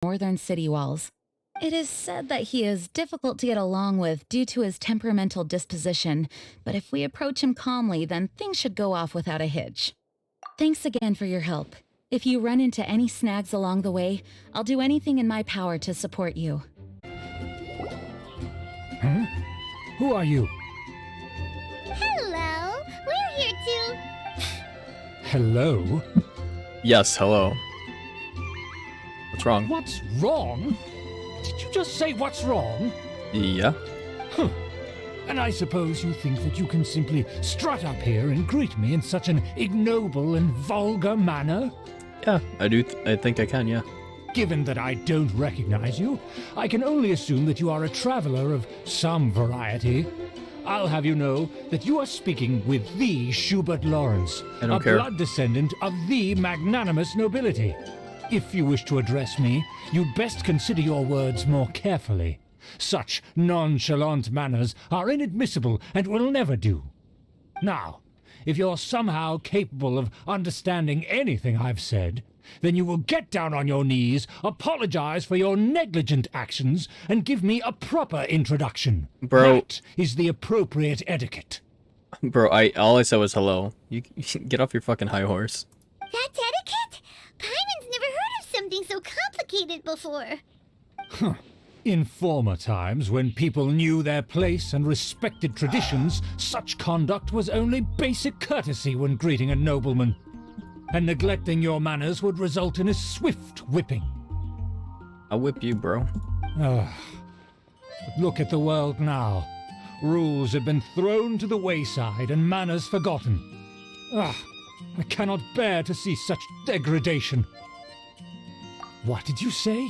northern city walls. It is said that he is difficult to get along with due to his temperamental disposition, but if we approach him calmly, then things should go off without a hitch. Thanks again for your help. If you run into any snags along the way, I'll do anything in my power to support you. Huh? Who are you? Hello! We're here to... Hello? Yes, hello. What's wrong? What's wrong? Did you just say what's wrong? Yeah. Huh. And I suppose you think that you can simply strut up here and greet me in such an ignoble and vulgar manner? Yeah, I think I can, yeah. Given that I don't recognize you, I can only assume that you are a traveler of some variety. I'll have you know that you are speaking with the Schubert Lawrence, a blood descendant of the magnanimous nobility. If you wish to address me, you'd best consider your words more carefully. Such nonchalant manners are inadmissible and will never do. Now, if you're somehow capable of understanding anything I've said, then you will get down on your knees, apologize for your negligent actions, and give me a proper introduction. Bro. That is the appropriate etiquette. Bro, all I said was hello. You get off your fucking high horse. That's etiquette? Paimon's never heard of something so complicated before. Huh. In former times, when people knew their place and respected traditions, such conduct was only basic courtesy when greeting a nobleman. And neglecting your manners would result in a swift whipping. I'll whip you, bro. But look at the world now. Rules have been thrown to the wayside and manners forgotten. I cannot bear to see such degradation. What did you say?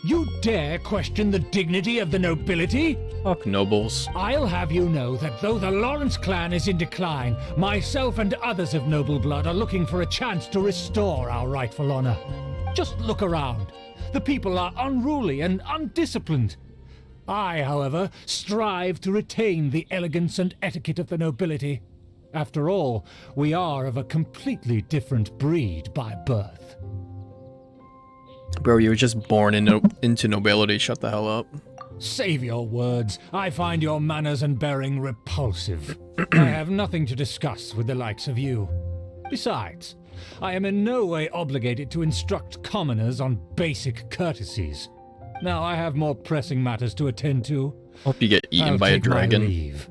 You dare question the dignity of the nobility? Fuck nobles. I'll have you know that though the Lawrence clan is in decline, myself and others of noble blood are looking for a chance to restore our rightful honor. Just look around. The people are unruly and undisciplined. I, however, strive to retain the elegance and etiquette of the nobility. After all, we are of a completely different breed by birth. Bro, you were just born into nobility. Shut the hell up. Save your words. I find your manners and bearing repulsive. I have nothing to discuss with the likes of you. Besides, I am in no way obligated to instruct commoners on basic courtesies. Now I have more pressing matters to attend to. Hope you get eaten by a dragon. Leave.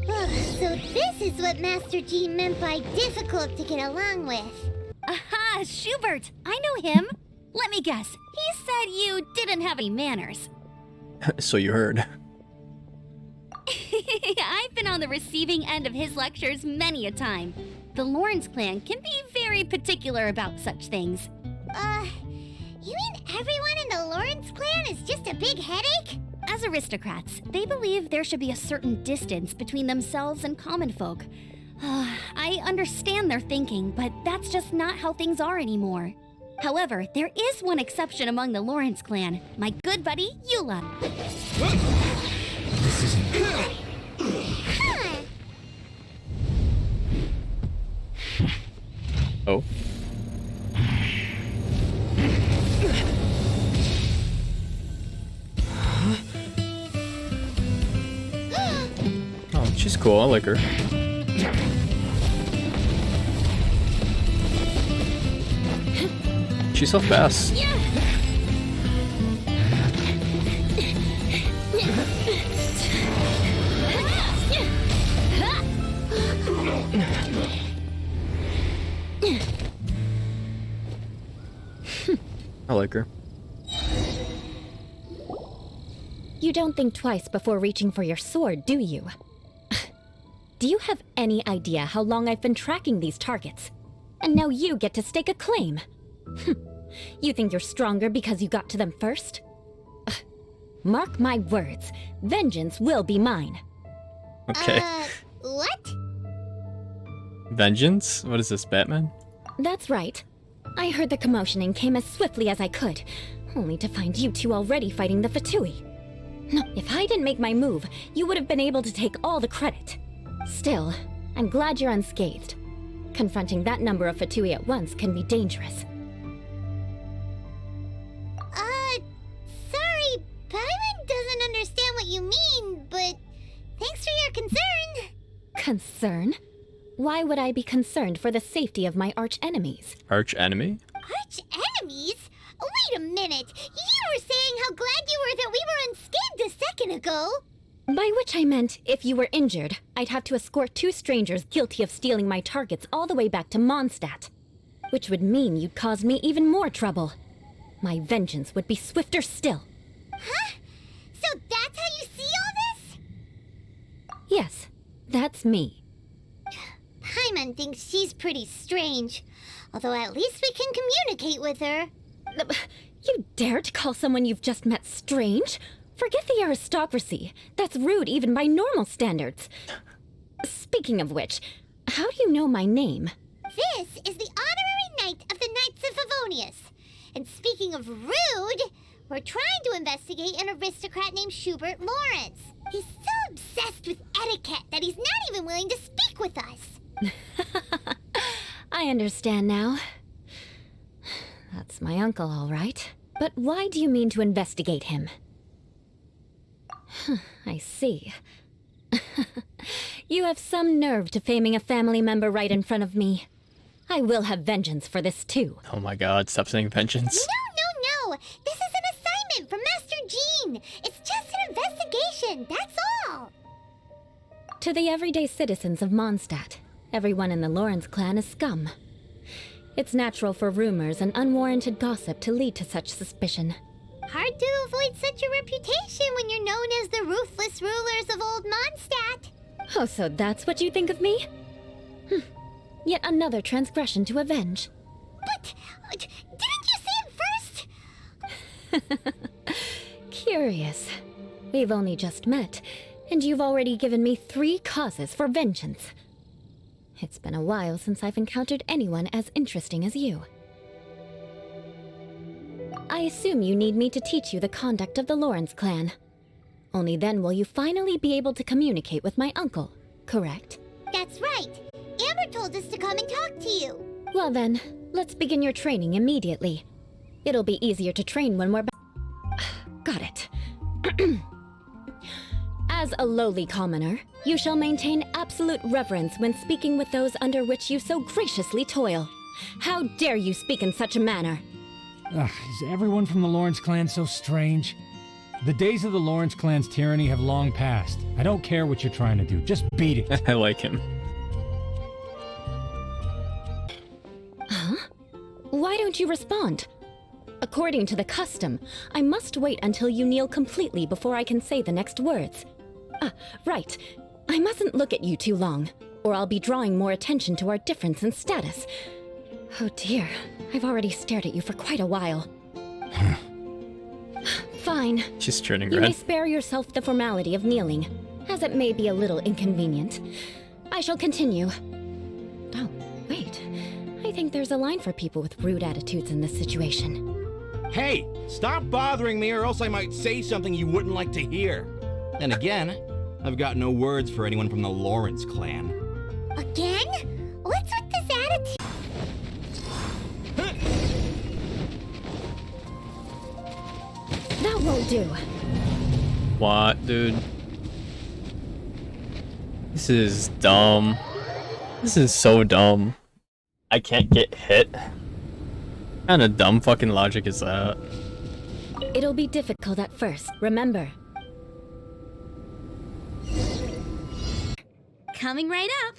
So this is what Master G meant by difficult to get along with. Aha, Schubert! I know him! Let me guess, he said you didn't have any manners. So you heard. I've been on the receiving end of his lectures many a time. The Lawrence clan can be very particular about such things. You mean everyone in the Lawrence clan is just a big headache? As aristocrats, they believe there should be a certain distance between themselves and common folk. I understand their thinking, but that's just not how things are anymore. However, there is one exception among the Lawrence clan, my good buddy, Eula. This isn't... Oh. Oh, she's cool. I like her. She's so fast. I like her. You don't think twice before reaching for your sword, do you? Do you have any idea how long I've been tracking these targets? And now you get to stake a claim. You think you're stronger because you got to them first? Mark my words, vengeance will be mine. Okay. What? Vengeance? What is this, Batman? That's right. I heard the commotion and came as swiftly as I could, only to find you two already fighting the Fatui. No, if I didn't make my move, you would have been able to take all the credit. Still, I'm glad you're unscathed. Confronting that number of Fatui at once can be dangerous. what you mean, but thanks for your concern. Concern? Why would I be concerned for the safety of my arch enemies? Arch enemy? Arch enemies? Wait a minute. You were saying how glad you were that we were unscathed a second ago. By which I meant, if you were injured, I'd have to escort 2 strangers guilty of stealing my targets all the way back to Mondstadt. Which would mean you'd cause me even more trouble. My vengeance would be swifter still. Huh? So that's how you see all this? Yes, that's me. Paimon thinks she's pretty strange. Although at least we can communicate with her. You dare to call someone you've just met strange? Forget the aristocracy. That's rude even by normal standards. Speaking of which, how do you know my name? This is the honorary knight of the Knights of Favonius. And speaking of rude, we're trying to investigate an aristocrat named Schubert Lawrence. He's so obsessed with etiquette that he's not even willing to speak with us. I understand now. That's my uncle, all right. But why do you mean to investigate him? I see. You have some nerve to faming a family member right in front of me. I will have vengeance for this too. Oh my god, stop saying vengeance. No. This is an assignment from Master Jean. It's just an investigation, that's all. To the everyday citizens of Mondstadt, everyone in the Lawrence clan is scum. It's natural for rumors and unwarranted gossip to lead to such suspicion. Hard to avoid such a reputation when you're known as the ruthless rulers of Old Mondstadt. Oh, so that's what you think of me? Yet another transgression to avenge. But didn't you say it first? Curious. We've only just met, and you've already given me 3 causes for vengeance. It's been a while since I've encountered anyone as interesting as you. I assume you need me to teach you the conduct of the Lawrence clan. Only then will you finally be able to communicate with my uncle, correct? That's right. Amber told us to come and talk to you. Well then, let's begin your training immediately. It'll be easier to train when we're back. Got it. As a lowly commoner, you shall maintain absolute reverence when speaking with those under which you so graciously toil. How dare you speak in such a manner? Is everyone from the Lawrence clan so strange? The days of the Lawrence clan's tyranny have long passed. I don't care what you're trying to do. Just beat it. I like him. Huh? Why don't you respond? According to the custom, I must wait until you kneel completely before I can say the next words. Right. I mustn't look at you too long, or I'll be drawing more attention to our difference in status. Oh dear, I've already stared at you for quite a while. Fine. She's turning You may red. spare yourself the formality of kneeling, as it may be a little inconvenient. I shall continue. Oh, wait. I think there's a line for people with rude attitudes in this situation. Hey, stop bothering me or else I might say something you wouldn't like to hear. And again, I've got no words for anyone from the Lawrence clan. Again? What's with this attitude? That won't do. What, dude? This is dumb. This is so dumb. I can't get hit. What kind of dumb fucking logic is that? It'll be difficult at first, remember. Coming right up.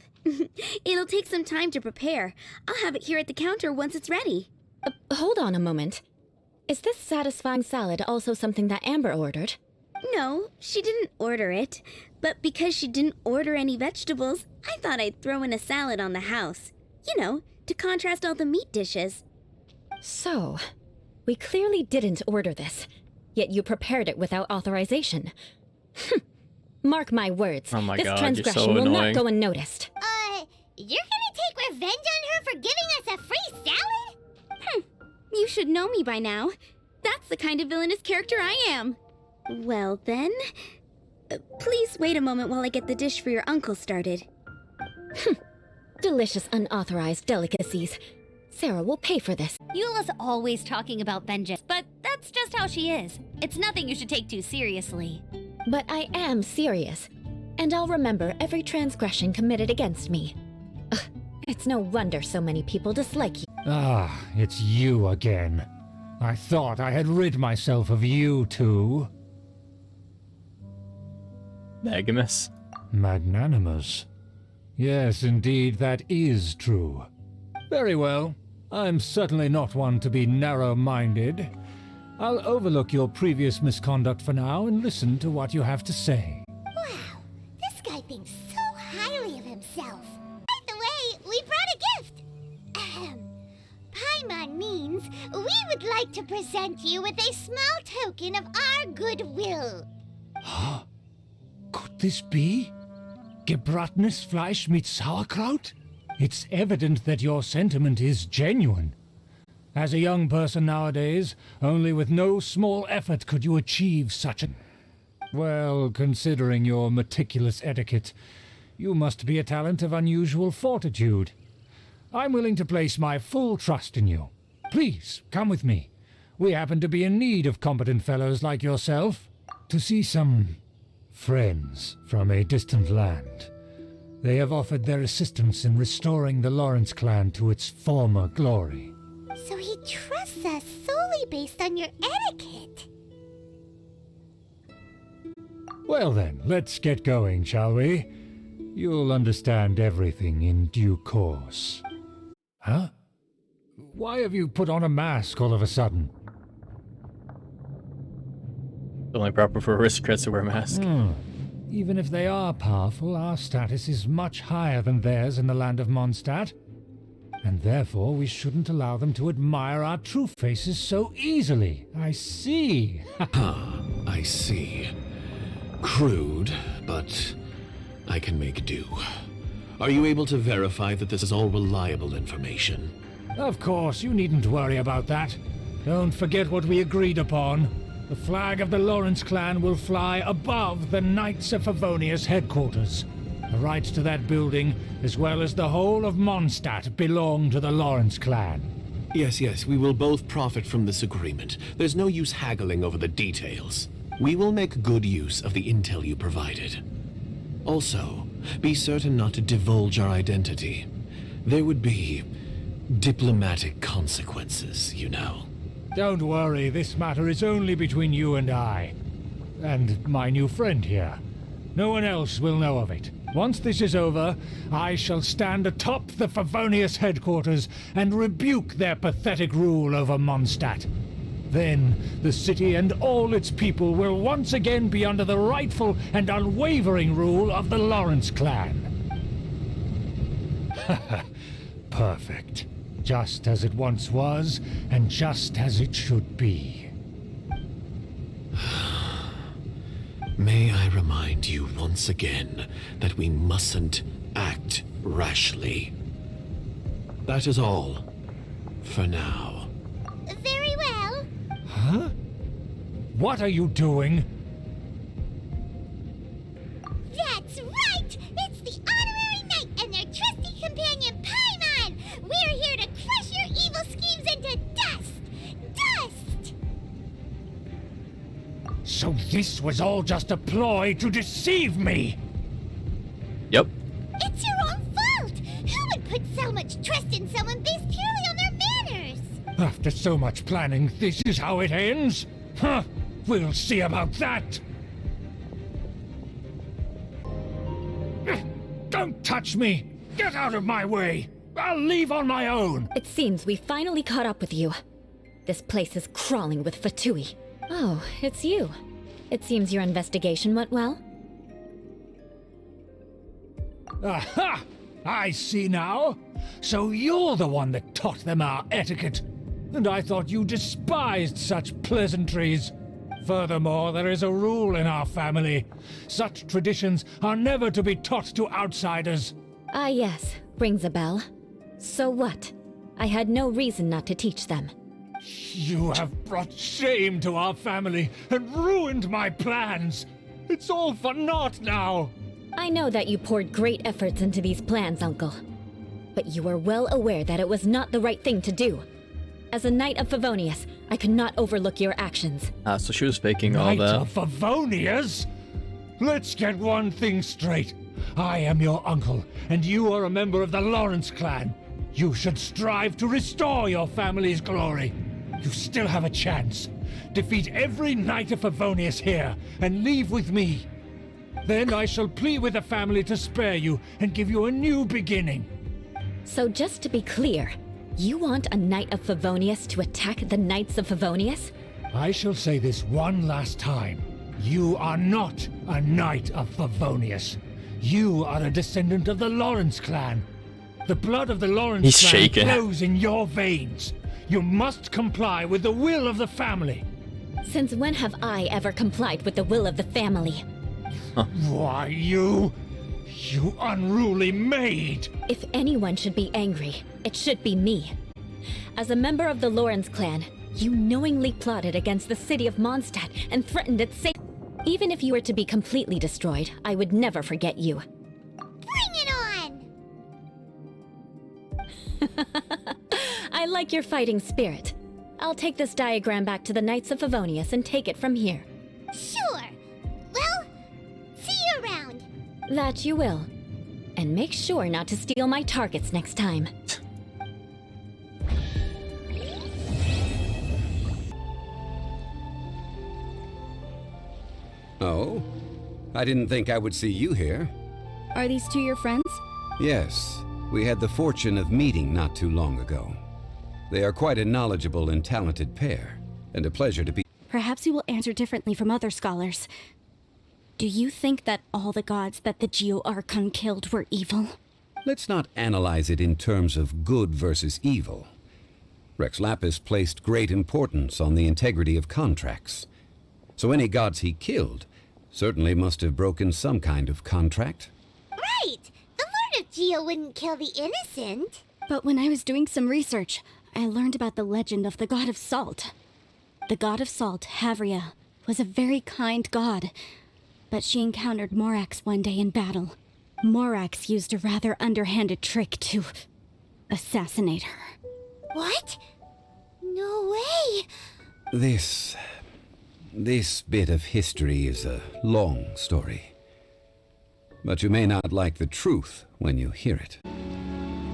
It'll take some time to prepare. I'll have it here at the counter once it's ready. Hold on a moment. Is this satisfying salad also something that Amber ordered? No, she didn't order it. But because she didn't order any vegetables, I thought I'd throw in a salad on the house. You know, to contrast all the meat dishes. So, we clearly didn't order this, yet you prepared it without authorization. Mark my words, Oh my this god, you're transgression so will annoying. not go unnoticed. You're gonna take revenge on her for giving us a free salad? You should know me by now. That's the kind of villainous character I am. Well then, please wait a moment while I get the dish for your uncle started. Delicious unauthorized delicacies. Sarah will pay for this. Eula's always talking about vengeance, but that's just how she is. It's nothing you should take too seriously. But I am serious, and I'll remember every transgression committed against me. Ugh, it's no wonder so many people dislike you. Ah, it's you again. I thought I had rid myself of you too. Magnanimous. Magnanimous. Yes, indeed, that is true. Very well. I'm certainly not one to be narrow-minded. I'll overlook your previous misconduct for now and listen to what you have to say. Wow, this guy thinks so highly of himself. By the way, we brought a gift. Ahem. Paimon means we would like to present you with a small token of our goodwill. Huh? Could this be? Gebratenes Fleisch mit Sauerkraut? It's evident that your sentiment is genuine. As a young person nowadays, only with no small effort could you achieve such a... Well, considering your meticulous etiquette, you must be a talent of unusual fortitude. I'm willing to place my full trust in you. Please, come with me. We happen to be in need of competent fellows like yourself. To see some friends from a distant land. They have offered their assistance in restoring the Lawrence clan to its former glory. So he trusts us solely based on your etiquette. Well then, let's get going, shall we? You'll understand everything in due course. Huh? Why have you put on a mask all of a sudden? It's only proper for aristocrats to wear masks. Even if they are powerful, our status is much higher than theirs in the land of Mondstadt. And therefore we shouldn't allow them to admire our true faces so easily. I see. I see. Crude, but I can make do. Are you able to verify that this is all reliable information? Of course, you needn't worry about that. Don't forget what we agreed upon. The flag of the Lawrence clan will fly above the Knights of Favonius headquarters. The rights to that building, as well as the whole of Mondstadt, belong to the Lawrence clan. Yes, we will both profit from this agreement. There's no use haggling over the details. We will make good use of the intel you provided. Also, be certain not to divulge our identity. There would be diplomatic consequences, you know. Don't worry, this matter is only between you and I. And my new friend here. No one else will know of it. Once this is over, I shall stand atop the Favonius headquarters and rebuke their pathetic rule over Mondstadt. Then, the city and all its people will once again be under the rightful and unwavering rule of the Lawrence clan. Perfect. Just as it once was, and just as it should be. May I remind you once again that we mustn't act rashly. That is all, for now. Very well. Huh? What are you doing? That's right! It's the Honorary Knight and their trusty companion, Paimon! We're here to crush your evil schemes into dust! Dust! So this was all just a ploy to deceive me! Yep. It's your own fault! Who would put so much trust in someone based purely on their manners? After so much planning, this is how it ends? Huh? We'll see about that! Don't touch me! Get out of my way! I'll leave on my own! It seems we finally caught up with you. This place is crawling with Fatui. Oh, it's you. It seems your investigation went well. Aha! I see now. So you're the one that taught them our etiquette. And I thought you despised such pleasantries. Furthermore, there is a rule in our family. Such traditions are never to be taught to outsiders. Ah yes, rings a bell. So what? I had no reason not to teach them. You have brought shame to our family and ruined my plans. It's all for naught now. I know that you poured great efforts into these plans, Uncle. But you are well aware that it was not the right thing to do. As a Knight of Favonius, I could not overlook your actions. So she was faking all Knight that. of Favonius? Let's get one thing straight. I am your uncle, and you are a member of the Lawrence clan. You should strive to restore your family's glory. You still have a chance. Defeat every Knight of Favonius here, and leave with me. Then I shall plead with the family to spare you and give you a new beginning. So just to be clear, you want a Knight of Favonius to attack the Knights of Favonius? I shall say this one last time. You are not a Knight of Favonius. You are a descendant of the Lawrence clan. The blood of the Lawrence clan shaking. flows in your veins. You must comply with the will of the family. Since when have I ever complied with the will of the family? Why, you unruly maid! If anyone should be angry, it should be me. As a member of the Lawrence clan, you knowingly plotted against the city of Mondstadt and threatened its safety. Even if you were to be completely destroyed, I would never forget you. Bring it on! I like your fighting spirit. I'll take this diagram back to the Knights of Favonius and take it from here. Sure. Well, see you around. That you will. And make sure not to steal my targets next time. Oh? I didn't think I would see you here. Are these two your friends? Yes, we had the fortune of meeting not too long ago. They are quite a knowledgeable and talented pair, and a pleasure to be. Perhaps you will answer differently from other scholars. Do you think that all the gods that the Geo-Archon killed were evil? Let's not analyze it in terms of good versus evil. Rex Lapis placed great importance on the integrity of contracts. So any gods he killed certainly must have broken some kind of contract. Right! The Lord of Geo wouldn't kill the innocent. But when I was doing some research, I learned about the legend of the god of salt. The god of salt, Havria, was a very kind god, but she encountered Morax one day in battle. Morax used a rather underhanded trick to assassinate her. What? No way! This bit of history is a long story. But you may not like the truth when you hear it.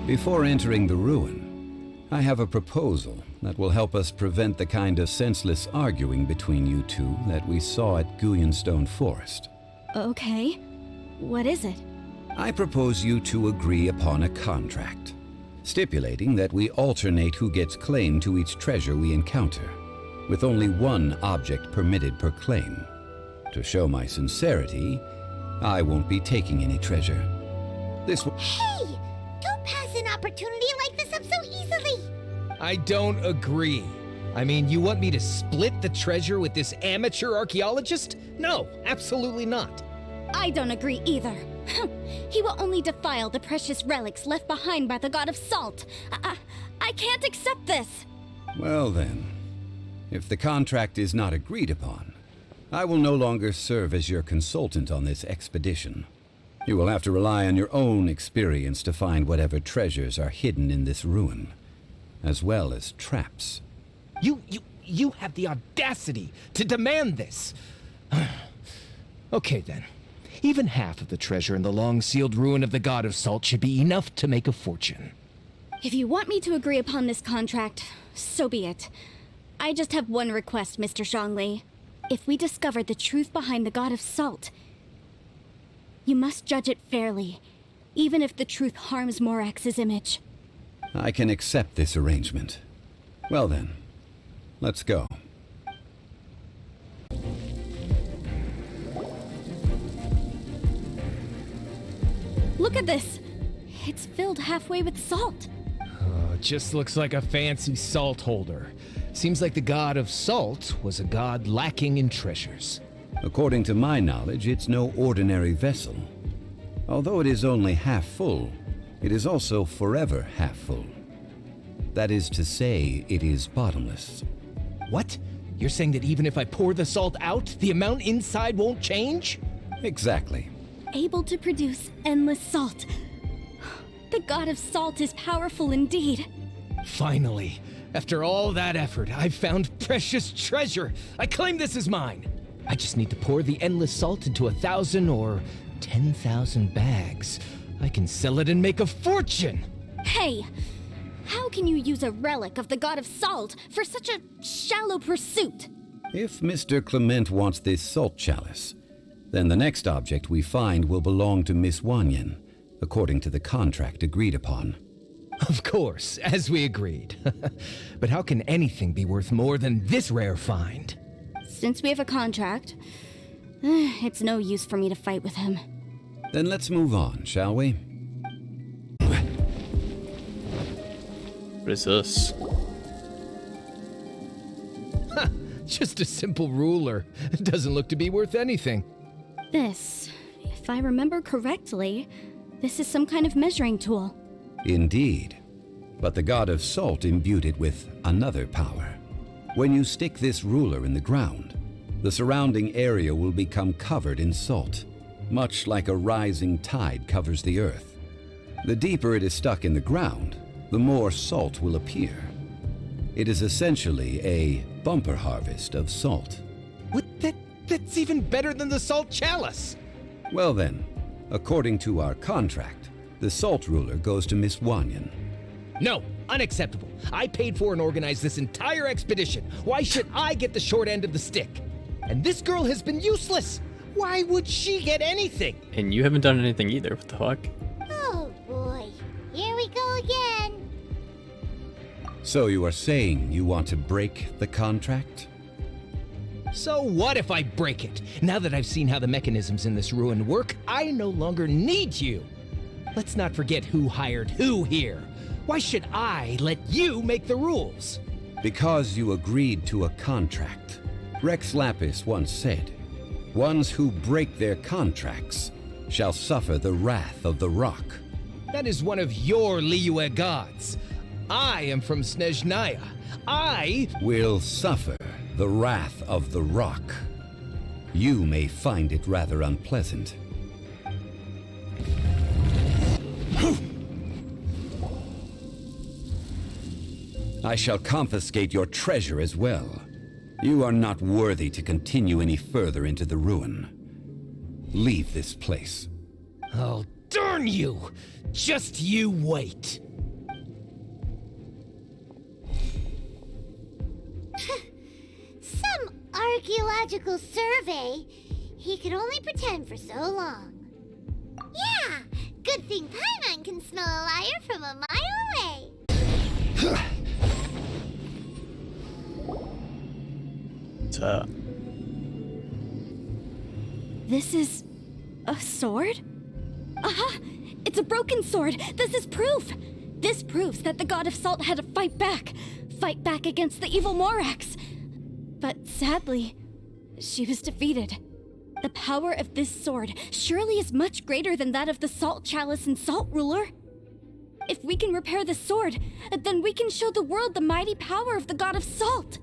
Before entering the ruin, I have a proposal that will help us prevent the kind of senseless arguing between you two that we saw at Guyenstone Forest. Okay. What is it? I propose you to agree upon a contract, stipulating that we alternate who gets claim to each treasure we encounter, with only one object permitted per claim. To show my sincerity, I won't be taking any treasure. This will— Hey! Don't pass an opportunity like this up so easily! I don't agree. I mean, you want me to split the treasure with this amateur archaeologist? No, absolutely not. I don't agree either. He will only defile the precious relics left behind by the god of salt. I can't accept this. Well then, if the contract is not agreed upon, I will no longer serve as your consultant on this expedition. You will have to rely on your own experience to find whatever treasures are hidden in this ruin, as well as traps. You have the audacity to demand this. Okay then. Even half of the treasure in the long-sealed ruin of the god of salt should be enough to make a fortune. If you want me to agree upon this contract, so be it. I just have one request, Mr. Zhongli. If we discover the truth behind the god of salt, you must judge it fairly, even if the truth harms Morax's image. I can accept this arrangement. Well then, let's go. Look at this! It's filled halfway with salt. It just looks like a fancy salt holder. Seems like the god of salt was a god lacking in treasures. According to my knowledge, it's no ordinary vessel. Although it is only half full, it is also forever half full. That is to say, it is bottomless. What? You're saying that even if I pour the salt out, the amount inside won't change? Exactly. Able to produce endless salt. The god of salt is powerful indeed. Finally, after all that effort, I've found precious treasure. I claim this as mine. I just need to pour the endless salt into 1,000 or 10,000 bags. I can sell it and make a fortune! Hey! How can you use a relic of the god of salt for such a shallow pursuit? If Mr. Clement wants this salt chalice, then the next object we find will belong to Miss Wanyan, according to the contract agreed upon. Of course, as we agreed. But how can anything be worth more than this rare find? Since we have a contract, it's no use for me to fight with him. Then let's move on, shall we? What is this? Just a simple ruler. It doesn't look to be worth anything. This, if I remember correctly, this is some kind of measuring tool. Indeed. But the god of salt imbued it with another power. When you stick this ruler in the ground, the surrounding area will become covered in salt, much like a rising tide covers the earth. The deeper it is stuck in the ground, the more salt will appear. It is essentially a bumper harvest of salt. What? That's even better than the salt chalice! Well then, according to our contract, the salt ruler goes to Miss Wanyan. No, unacceptable. I paid for and organized this entire expedition. Why should I get the short end of the stick? And this girl has been useless. Why would she get anything? And you haven't done anything either. What the fuck? Oh boy, here we go again. So you are saying you want to break the contract? So what if I break it? Now that I've seen how the mechanisms in this ruin work, I no longer need you. Let's not forget who hired who here. Why should I let you make the rules? Because you agreed to a contract. Rex Lapis once said, "Ones who break their contracts shall suffer the wrath of the rock." That is one of your Liyue gods. I am from Snezhnaya. I will suffer the wrath of the rock. You may find it rather unpleasant. I shall confiscate your treasure as well. You are not worthy to continue any further into the ruin. Leave this place. Oh, darn you! Just you wait. Some archaeological survey. He could only pretend for so long. Yeah, good thing Paimon can smell a liar from a mile away. This is a sword? Aha! It's a broken sword! This is proof! This proves that the god of salt had to fight back against the evil Morax. But sadly, she was defeated. The power of this sword surely is much greater than that of the salt chalice and salt ruler. If we can repair the sword, then we can show the world the mighty power of the god of salt.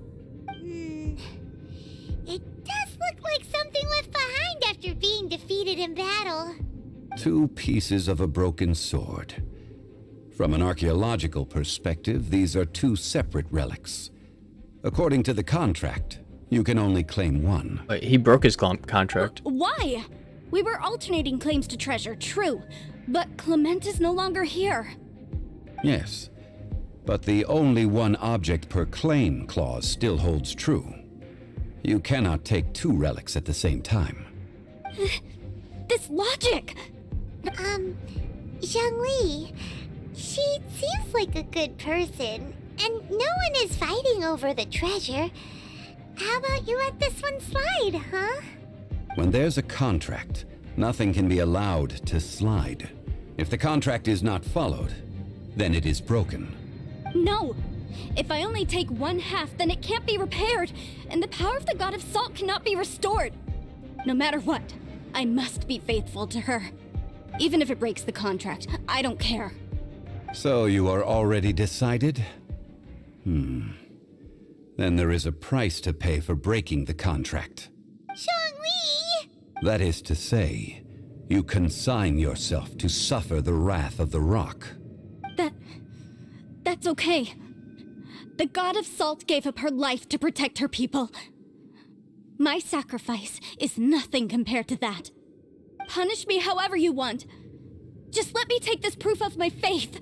It does look like something left behind after being defeated in battle. 2 pieces of a broken sword. From an archaeological perspective, these are 2 separate relics. According to the contract, you can only claim one. Wait, he broke his contract. Why? We were alternating claims to treasure, true, but Clement is no longer here. Yes, but the only one object per claim clause still holds true. You cannot take 2 relics at the same time. This logic! Zhongli, she seems like a good person, and no one is fighting over the treasure. How about you let this one slide, huh? When there's a contract, nothing can be allowed to slide. If the contract is not followed, then it is broken. No! If I only take 1/2, then it can't be repaired, and the power of the god of salt cannot be restored. No matter what, I must be faithful to her. Even if it breaks the contract, I don't care. So you are already decided? Then there is a price to pay for breaking the contract. Zhongli! That is to say, you consign yourself to suffer the wrath of the rock. That's okay. The god of salt gave up her life to protect her people. My sacrifice is nothing compared to that. Punish me however you want. Just let me take this proof of my faith.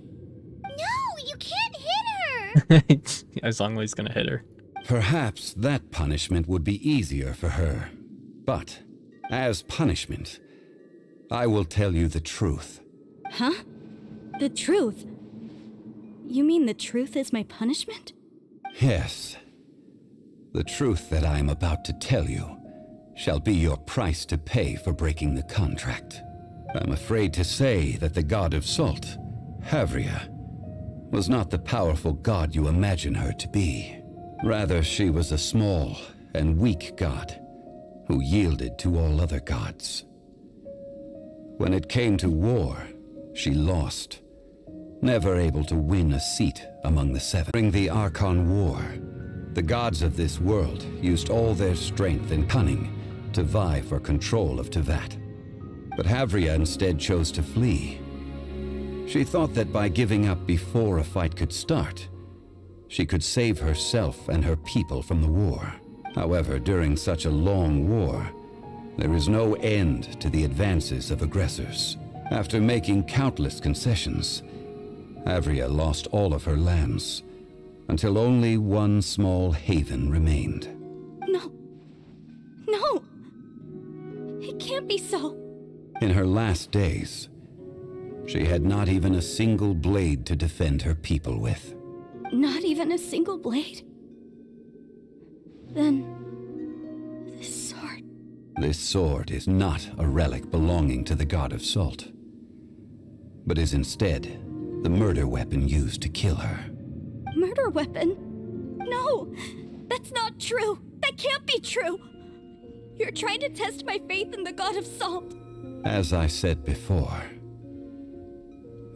No, you can't hit her! As long as he's gonna hit her. Perhaps that punishment would be easier for her. But, as punishment, I will tell you the truth. Huh? The truth? You mean the truth is my punishment? Yes. The truth that I am about to tell you shall be your price to pay for breaking the contract. I'm afraid to say that the god of salt, Havria, was not the powerful god you imagine her to be. Rather, she was a small and weak god who yielded to all other gods. When it came to war, she lost, never able to win a seat among the seven. During the Archon War, the gods of this world used all their strength and cunning to vie for control of Tevat. But Havria instead chose to flee. She thought that by giving up before a fight could start, she could save herself and her people from the war. However, during such a long war, there is no end to the advances of aggressors. After making countless concessions, Havria lost all of her lands, until only one small haven remained. No. No! It can't be so. In her last days, she had not even a single blade to defend her people with. Not even a single blade? Then, this sword... This sword is not a relic belonging to the god of salt, but is instead the murder weapon used to kill her. Murder weapon? No! That's not true! That can't be true! You're trying to test my faith in the god of salt! As I said before,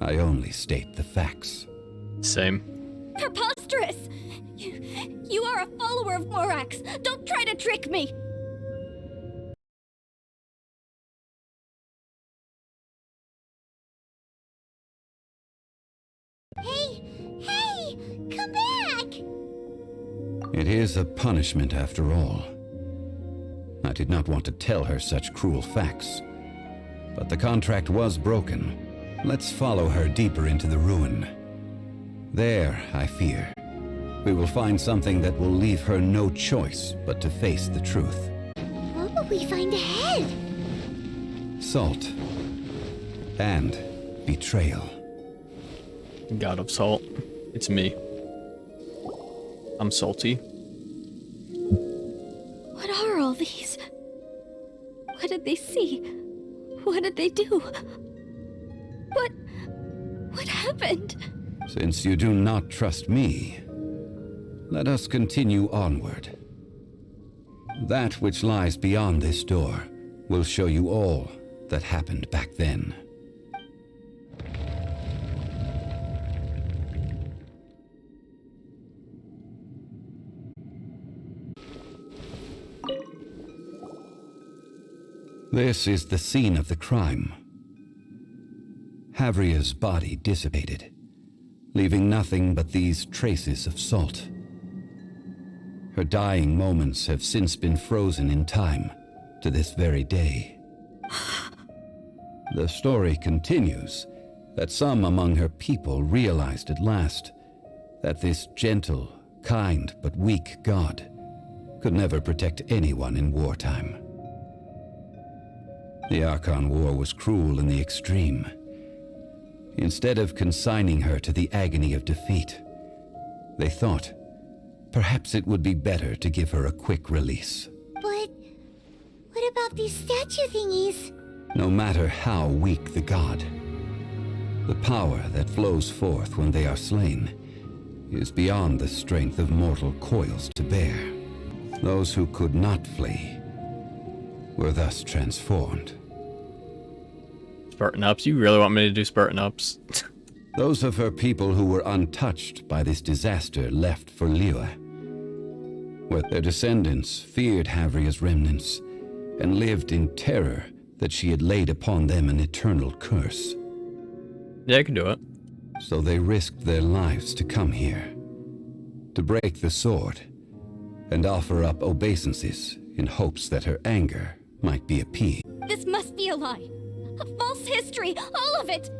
I only state the facts. Same. Preposterous! You are a follower of Morax! Don't try to trick me! Hey! Come back! It is a punishment after all. I did not want to tell her such cruel facts, but the contract was broken. Let's follow her deeper into the ruin. There, I fear, we will find something that will leave her no choice but to face the truth. What will we find ahead? Salt. And betrayal. God of salt. It's me. I'm salty. What are all these? What did they see? What did they do? What happened? Since you do not trust me, let us continue onward. That which lies beyond this door will show you all that happened back then. This is the scene of the crime. Havria's body dissipated, leaving nothing but these traces of salt. Her dying moments have since been frozen in time to this very day. The story continues that some among her people realized at last that this gentle, kind, but weak god could never protect anyone in wartime. The Archon War was cruel in the extreme. Instead of consigning her to the agony of defeat, they thought perhaps it would be better to give her a quick release. But what about these statue thingies? No matter how weak the god, the power that flows forth when they are slain is beyond the strength of mortal coils to bear. Those who could not flee were thus transformed. Spartan ups? You really want me to do Spartan ups? Those of her people who were untouched by this disaster left for Eula, where their descendants feared Havria's remnants and lived in terror that she had laid upon them an eternal curse. Yeah, I can do it. So they risked their lives to come here, to break the sword and offer up obeisances in hopes that her anger might be appeased. This must be a lie. A false history, all of it!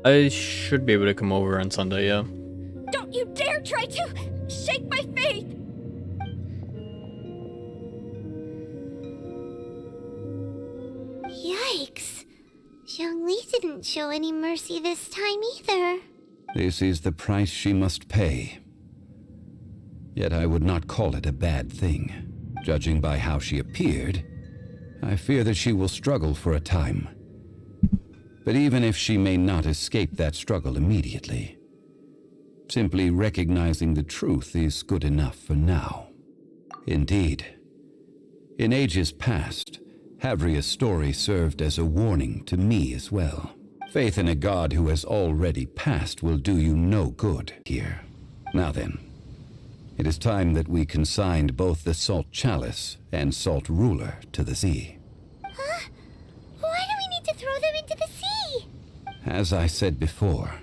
I should be able to come over on Sunday, yeah. Don't you dare try to shake my faith! Yikes. Xiangli didn't show any mercy this time either. This is the price she must pay. Yet I would not call it a bad thing. Judging by how she appeared, I fear that she will struggle for a time. But even if she may not escape that struggle immediately, simply recognizing the truth is good enough for now. Indeed, in ages past, Havria's story served as a warning to me as well. Faith in a god who has already passed will do you no good here. Now then, it is time that we consigned both the Salt Chalice and Salt Ruler to the sea. Huh? Why do we need to throw them into the sea? As I said before,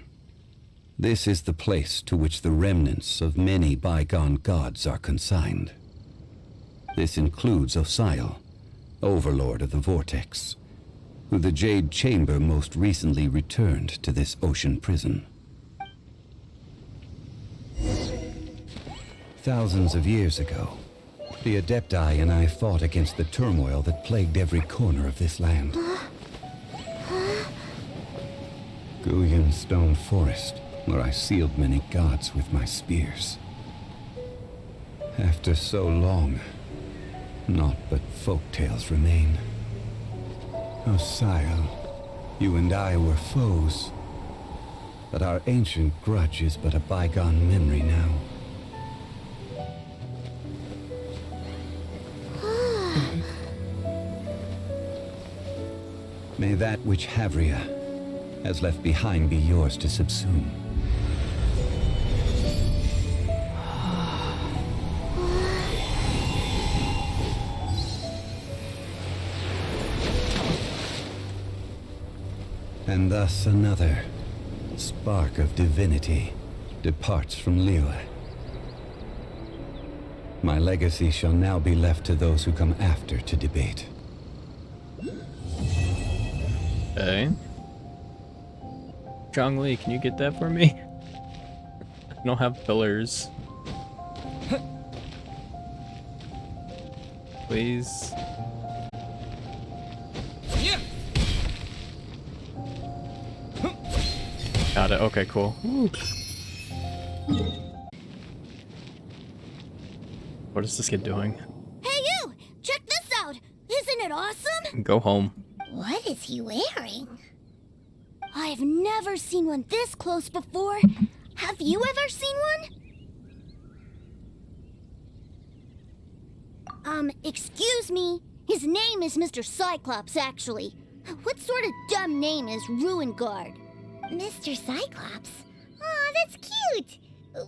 this is the place to which the remnants of many bygone gods are consigned. This includes Osial, Overlord of the Vortex, who the Jade Chamber most recently returned to this ocean prison. Thousands of years ago, the Adepti and I fought against the turmoil that plagued every corner of this land. Guyan Stone Forest, where I sealed many gods with my spears. After so long, naught but folktales remain. Osial, you and I were foes, but our ancient grudge is but a bygone memory now. May that which Havria has left behind be yours to subsume. And thus another spark of divinity departs from Eula. My legacy shall now be left to those who come after to debate. Okay. Zhongli, can you get that for me? I don't have pillars. Please. Got it. Okay, cool. Ooh. What is this kid doing? Hey you! Check this out! Isn't it awesome? Go home. What is he wearing? I've never seen one this close before. Have you ever seen one? Excuse me. His name is Mr. Cyclops, actually. What sort of dumb name is Ruin Guard? Mr. Cyclops? Aw, that's cute!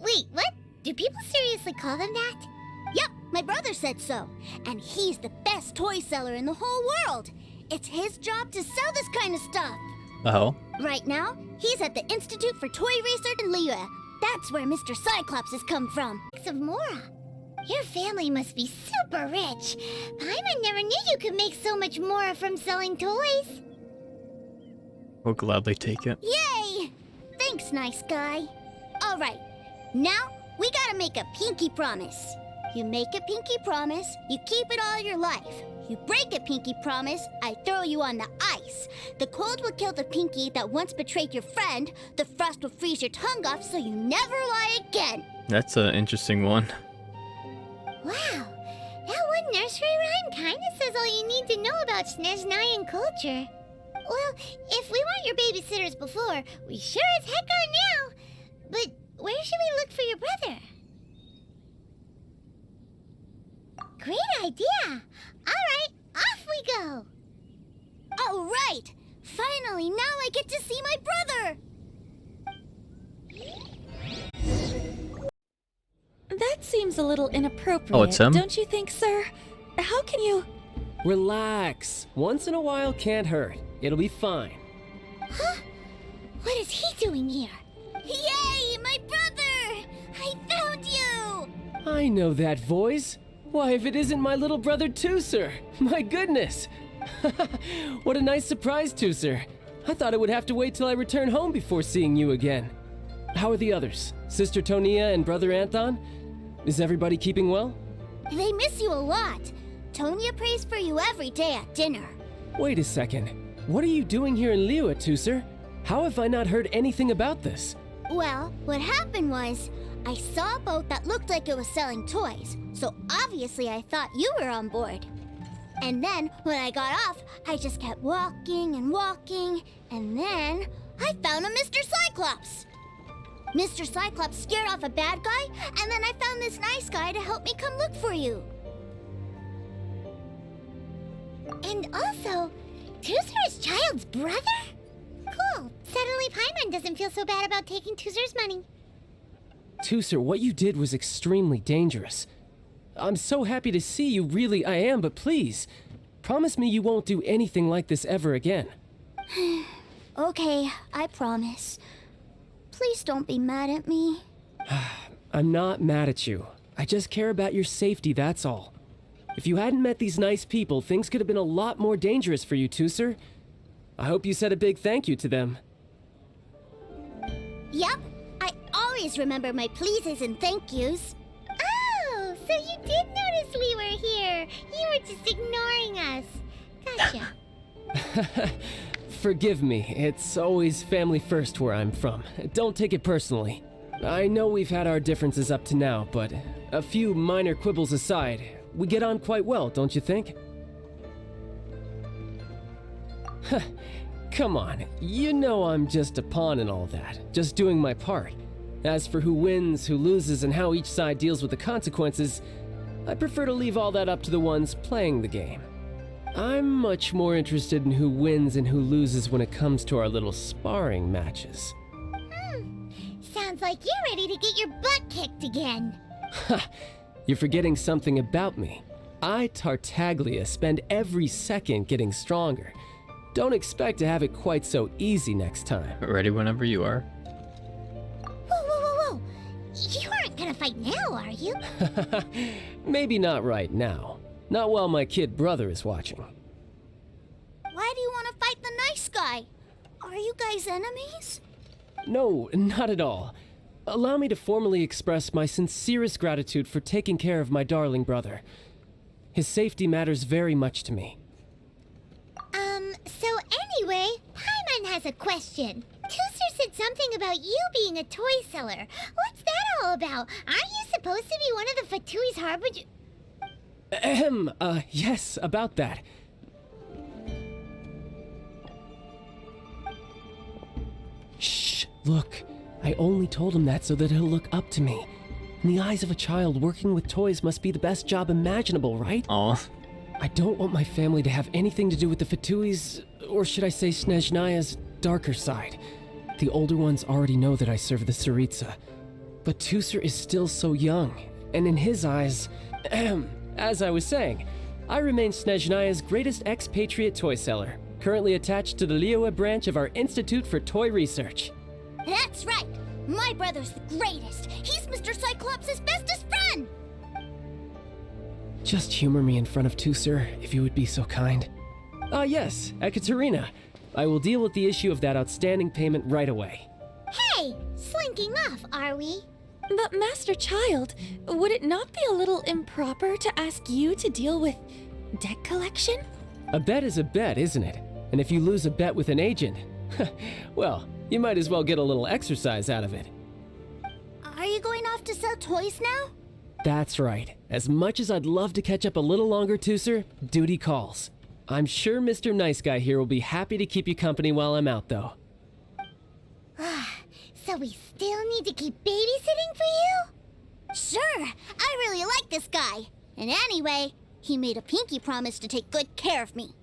Wait, what? Do people seriously call them that? Yep, my brother said so. And he's the best toy seller in the whole world. It's his job to sell this kind of stuff. The hell? Right now, he's at the Institute for Toy Research in Liyue. That's where Mr. Cyclops has come from. Of Mora. Your family must be super rich. Paimon never knew you could make so much Mora from selling toys. We'll gladly take it. Yay! Thanks, nice guy. All right, now we gotta make a pinky promise. You make a pinky promise, you keep it all your life. You break a pinky promise, I throw you on the ice. The cold will kill the pinky that once betrayed your friend. The frost will freeze your tongue off so you never lie again. That's an interesting one. Wow, that one nursery rhyme kinda says all you need to know about Snezhnayan culture. Well, if we weren't your babysitters before, we sure as heck are now. But where should we look for your brother? Great idea! Alright, off we go! Alright! Finally, now I get to see my brother! That seems a little inappropriate, Oh, it's him? don't you think, sir? How can you... Relax. Once in a while can't hurt. It'll be fine. Huh? What is he doing here? Yay, my brother! I found you! I know that voice. Why, if it isn't my little brother Tusser! My goodness! What a nice surprise, Tusser. I thought I would have to wait till I return home before seeing you again. How are the others? Sister Tonia and Brother Anton? Is everybody keeping well? They miss you a lot. Tonya prays for you every day at dinner. Wait a second. What are you doing here in Liyue, Tusser? How have I not heard anything about this? Well, what happened was, I saw a boat that looked like it was selling toys, so obviously I thought you were on board. And then, when I got off, I just kept walking and walking, and then I found a Mr. Cyclops. Mr. Cyclops scared off a bad guy, and then I found this nice guy to help me come look for you. And also, Tusser is Child's brother? Cool. Suddenly Paimon doesn't feel so bad about taking Tusser's money. Tusser, what you did was extremely dangerous. I'm so happy to see you, really I am, but please, promise me you won't do anything like this ever again. Okay, I promise. Please don't be mad at me. I'm not mad at you. I just care about your safety, that's all. If you hadn't met these nice people, things could have been a lot more dangerous for you, Tusser. I hope you said a big thank you to them. Yep, I always remember my pleases and thank yous. Oh, so you did notice we were here. You were just ignoring us. Gotcha. Forgive me, it's always family first where I'm from. Don't take it personally. I know we've had our differences up to now, but a few minor quibbles aside, we get on quite well, don't you think? Come on, you know I'm just a pawn and all that, just doing my part. As for who wins, who loses, and how each side deals with the consequences, I prefer to leave all that up to the ones playing the game. I'm much more interested in who wins and who loses when it comes to our little sparring matches. Sounds like you're ready to get your butt kicked again. Ha! You're forgetting something about me. I, Tartaglia, spend every second getting stronger. Don't expect to have it quite so easy next time. Ready whenever you are. Whoa. You aren't gonna fight now, are you? Maybe not right now. Not while my kid brother is watching. Why do you want to fight the nice guy? Are you guys enemies? No, not at all. Allow me to formally express my sincerest gratitude for taking care of my darling brother. His safety matters very much to me. So anyway, Paimon has a question. Tusser said something about you being a toy seller. What's that all about? Aren't you supposed to be one of the Fatui's harbinger? Yes, about that. Shh, look. I only told him that so that he'll look up to me. In the eyes of a child, working with toys must be the best job imaginable, right? Aw. I don't want my family to have anything to do with the Fatui's, or should I say Snezhnaya's, darker side. The older ones already know that I serve the Tsaritsa. But Tusser is still so young, and in his eyes, as I was saying, I remain Snezhnaya's greatest expatriate toy seller, currently attached to the Liyue branch of our Institute for Toy Research. That's right! My brother's the greatest! He's Mr. Cyclops' bestest friend! Just humor me in front of Tusser, if you would be so kind. Yes, Ekaterina. I will deal with the issue of that outstanding payment right away. Hey! Slinking off, are we? But Master Child, would it not be a little improper to ask you to deal with debt collection? A bet is a bet, isn't it? And if you lose a bet with an agent, well, you might as well get a little exercise out of it. Are you going off to sell toys now? That's right. As much as I'd love to catch up a little longer, Tusser, duty calls. I'm sure Mr. Nice Guy here will be happy to keep you company while I'm out, though. So we still need to keep babysitting for you? Sure, I really like this guy. And anyway, he made a pinky promise to take good care of me.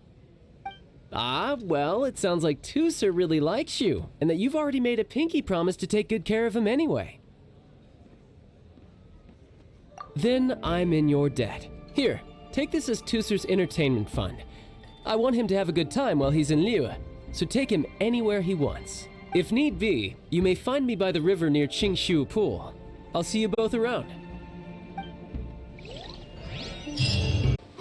Ah, well, it sounds like Tusser really likes you, and that you've already made a pinky promise to take good care of him anyway. Then I'm in your debt. Here, take this as Tusser's entertainment fund. I want him to have a good time while he's in Liyue, so take him anywhere he wants. If need be, you may find me by the river near Qingshu Pool. I'll see you both around.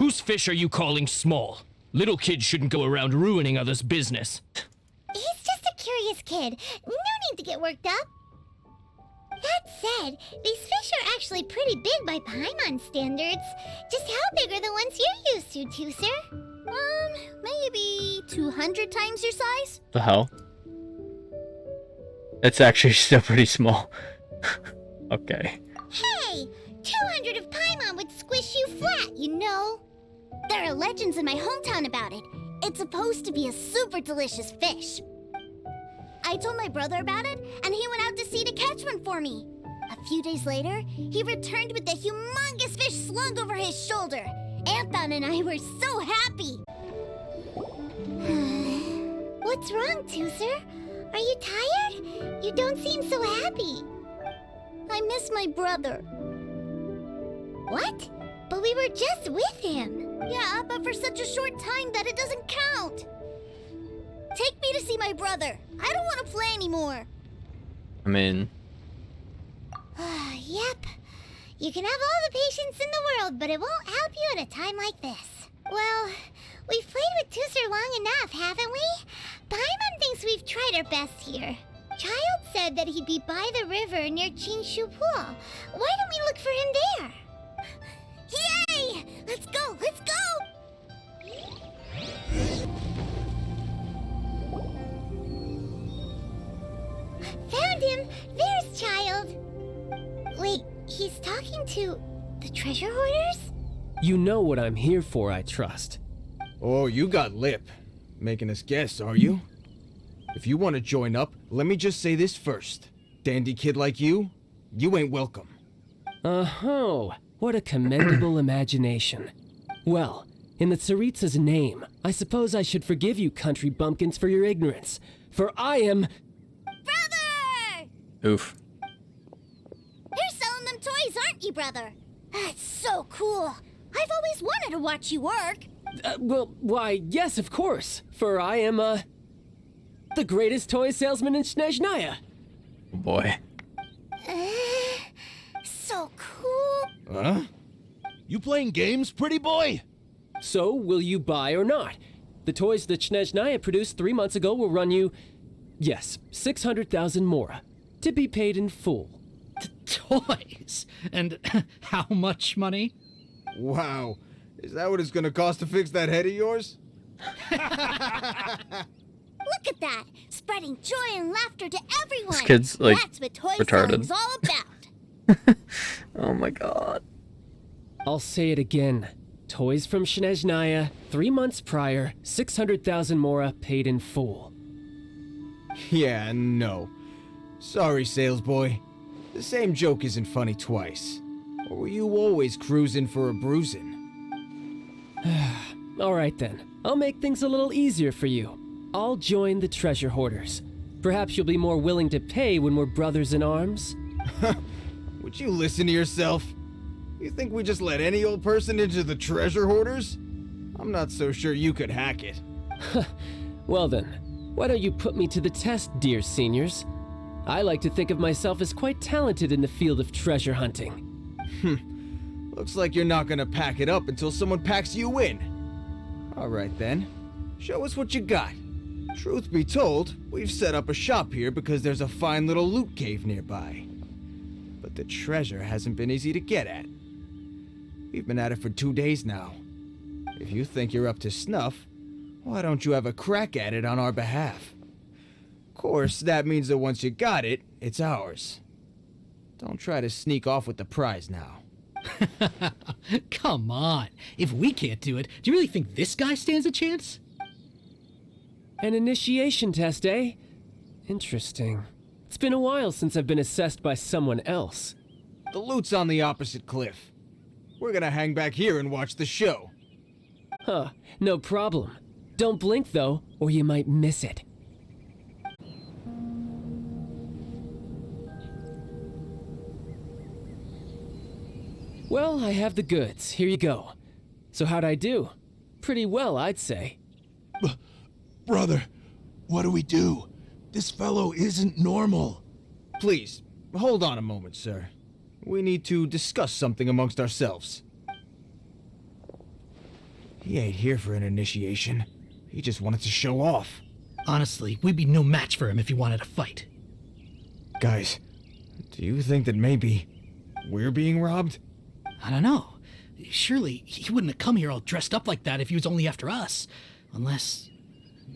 Whose fish are you calling small? Little kids shouldn't go around ruining others' business. He's just a curious kid. No need to get worked up. That said, these fish are actually pretty big by Paimon standards. Just how big are the ones you're used to, Tooser? Maybe 200 times your size? The hell? It's actually still pretty small. Okay. Hey! 200 of Paimon would squish you flat, you know. There are legends in my hometown about it. It's supposed to be a super delicious fish. I told my brother about it, and he went out to sea to catch one for me. A few days later, he returned with the humongous fish slung over his shoulder. Anton and I were so happy. What's wrong, Tooser? Are you tired? You don't seem so happy. I miss my brother. What? But we were just with him. Yeah, but for such a short time that it doesn't count. Take me to see my brother. I don't want to play anymore. I mean... Yep. You can have all the patience in the world, but it won't help you at a time like this. Well, we've played with Tooser long enough, haven't we? Paimon thinks we've tried our best here. Child said that he'd be by the river near Chingshu Pool. Why don't we look for him there? Yay! Let's go! Let's go! Found him! There's Child! Wait, he's talking to the treasure hoarders? You know what I'm here for, I trust. Oh, you got lip. Making us guess, are you? If you want to join up, let me just say this first. Dandy kid like you ain't welcome. Oh, what a commendable imagination. Well, in the Tsaritsa's name, I suppose I should forgive you country bumpkins for your ignorance, for I am... Brother! Oof. You're selling them toys, aren't you, brother? That's so cool. I've always wanted to watch you work. Well, why, yes, of course, for I am, the greatest toy salesman in Snezhnaya. Boy. So cool. Huh? You playing games, pretty boy? So, will you buy or not? The toys that Snezhnaya produced 3 months ago will run you, yes, 600,000 mora, to be paid in full. Toys? And how much money? Wow. Is that what it's gonna cost to fix that head of yours? Look at that! Spreading joy and laughter to everyone! This kid's, like, that's what toy retarded. selling's all about! Oh my god. I'll say it again. Toys from Snezhnaya, 3 months prior, 600,000 mora paid in full. Yeah, no. Sorry, sales boy. The same joke isn't funny twice. Or were you always cruising for a bruising? Alright then, I'll make things a little easier for you. I'll join the treasure hoarders. Perhaps you'll be more willing to pay when we're brothers in arms? Would you listen to yourself? You think we just let any old person into the treasure hoarders? I'm not so sure you could hack it. Well then, why don't you put me to the test, dear seniors? I like to think of myself as quite talented in the field of treasure hunting. Looks like you're not gonna pack it up until someone packs you in. Alright then, show us what you got. Truth be told, we've set up a shop here because there's a fine little loot cave nearby. But the treasure hasn't been easy to get at. We've been at it for 2 days now. If you think you're up to snuff, why don't you have a crack at it on our behalf? Of course, that means that once you got it, it's ours. Don't try to sneak off with the prize now. Come on. If we can't do it, do you really think this guy stands a chance? An initiation test, eh? Interesting. It's been a while since I've been assessed by someone else. The loot's on the opposite cliff. We're gonna hang back here and watch the show. Huh, no problem. Don't blink though, or you might miss it. Well, I have the goods. Here you go. So how'd I do? Pretty well, I'd say. Brother, what do we do? This fellow isn't normal. Please, hold on a moment, sir. We need to discuss something amongst ourselves. He ain't here for an initiation. He just wanted to show off. Honestly, we'd be no match for him if he wanted to fight. Guys, do you think that maybe we're being robbed? I don't know. Surely he wouldn't have come here all dressed up like that if he was only after us. Unless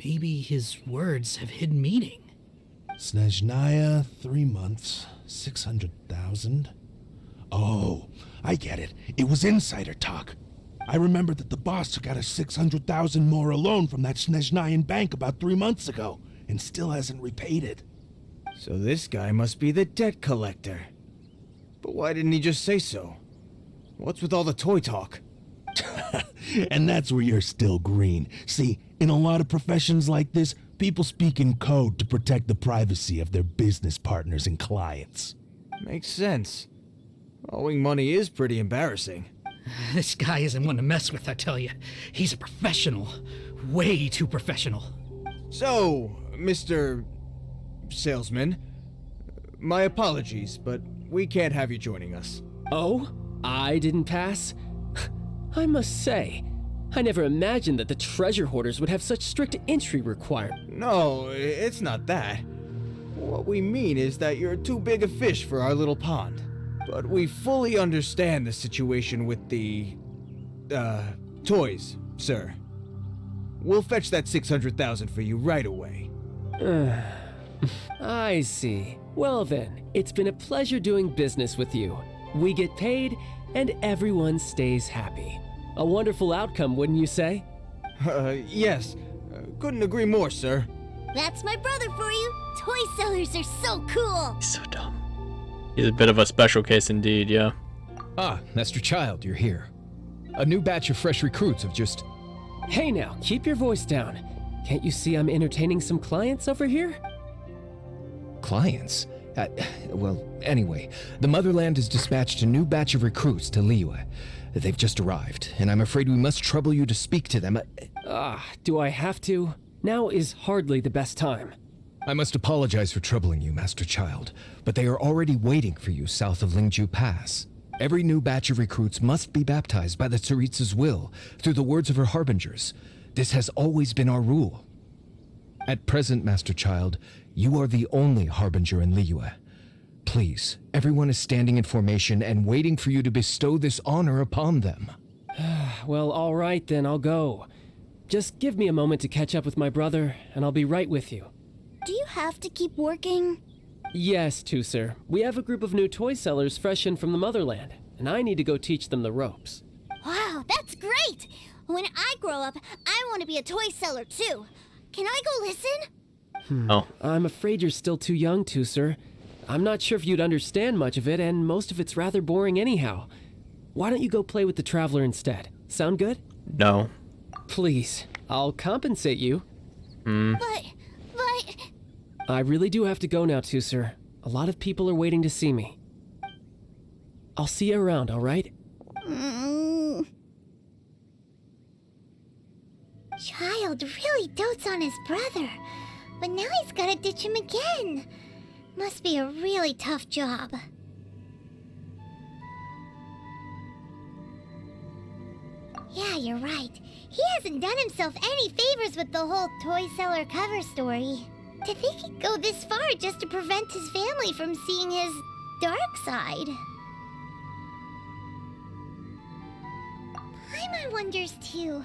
maybe his words have hidden meaning. Snezhnaya, 3 months, 600,000. Oh, I get it. It was insider talk. I remember that the boss took out a 600,000 more loan from that Snezhnayan bank about 3 months ago, and still hasn't repaid it. So this guy must be the debt collector. But why didn't he just say so? What's with all the toy talk? And that's where you're still green. See, in a lot of professions like this, people speak in code to protect the privacy of their business partners and clients. Makes sense. Owing money is pretty embarrassing. This guy isn't one to mess with, I tell you. He's a professional. Way too professional. So, Mr. Salesman, my apologies, but we can't have you joining us. Oh? I didn't pass? I must say, I never imagined that the treasure hoarders would have such strict entry requirements. No, it's not that. What we mean is that you're too big a fish for our little pond. But we fully understand the situation with the, toys, sir. We'll fetch that 600,000 for you right away. I see. Well then, it's been a pleasure doing business with you. We get paid, and everyone stays happy. A wonderful outcome, wouldn't you say? Yes. Couldn't agree more, sir. That's my brother for you. Toy sellers are so cool. He's so dumb. He's a bit of a special case indeed, yeah. Ah, Master Child, you're here. A new batch of fresh recruits have just... Hey now, keep your voice down. Can't you see I'm entertaining some clients over here? Clients? Well, anyway, the Motherland has dispatched a new batch of recruits to Liyue. They've just arrived, and I'm afraid we must trouble you to speak to them. Do I have to? Now is hardly the best time. I must apologize for troubling you, Master Child, but they are already waiting for you south of Lingju Pass. Every new batch of recruits must be baptized by the Tsaritsa's will, through the words of her harbingers. This has always been our rule. At present, Master Child, you are the only harbinger in Liyue. Please, everyone is standing in formation and waiting for you to bestow this honor upon them. Well, all right then, I'll go. Just give me a moment to catch up with my brother, and I'll be right with you. Do you have to keep working? Yes, Tusser. We have a group of new toy sellers fresh in from the Motherland, and I need to go teach them the ropes. Wow, that's great! When I grow up, I want to be a toy seller too. Can I go listen? Oh. I'm afraid you're still too young, Tusser. I'm not sure if you'd understand much of it, and most of it's rather boring anyhow. Why don't you go play with the Traveler instead? Sound good? No. Please, I'll compensate you. But... I really do have to go now, Tusser. A lot of people are waiting to see me. I'll see you around, all right? Child really dotes on his brother, but now he's gotta ditch him again. Must be a really tough job. Yeah, you're right. He hasn't done himself any favors with the whole toy seller cover story. To think he'd go this far just to prevent his family from seeing his dark side. Paimon wonders too.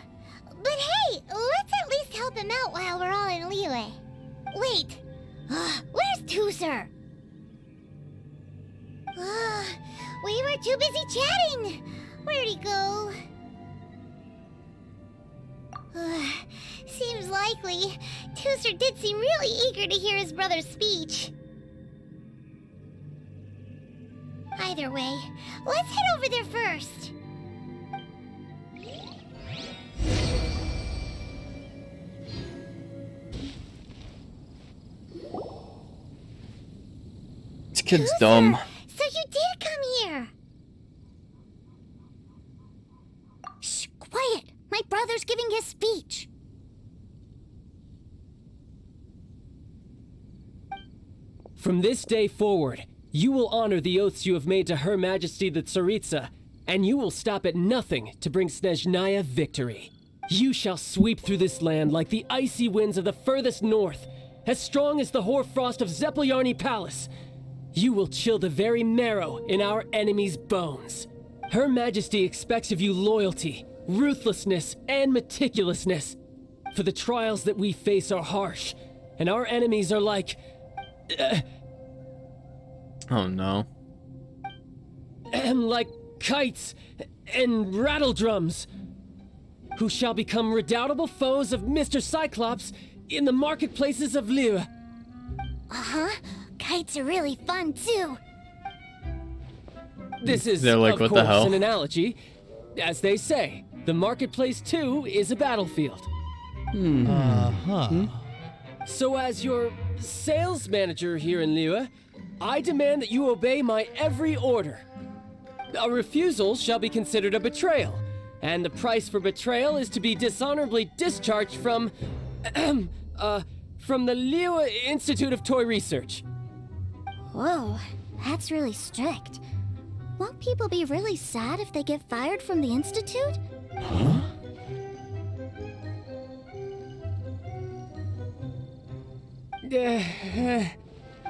But hey, let's at least help him out while we're all in Liyue. Wait, where's Tusser? We were too busy chatting. Where'd he go? Seems likely. Tusser did seem really eager to hear his brother's speech. Either way, let's head over there first. This kid's dumb. So you did come here. Shh, quiet. My brother's giving his speech. From this day forward, you will honor the oaths you have made to Her Majesty the Tsaritsa, and you will stop at nothing to bring Snezhnaya victory. You shall sweep through this land like the icy winds of the furthest north, as strong as the hoarfrost of Zeppeljärni Palace. You will chill the very marrow in our enemy's bones. Her Majesty expects of you loyalty, ruthlessness, and meticulousness. For the trials that we face are harsh, and our enemies are like... Oh no. like kites and rattle drums, who shall become redoubtable foes of Mr. Cyclops in the marketplaces of Liyue. Uh-huh. Kites are really fun, too. This is, They're like, of what course, the hell? an analogy. As they say, the marketplace, too, is a battlefield. Uh-huh. So as your sales manager here in Liyue, I demand that you obey my every order. A refusal shall be considered a betrayal, and the price for betrayal is to be dishonorably discharged from the Liyue Institute of Toy Research. Whoa, that's really strict. Won't people be really sad if they get fired from the Institute? Huh?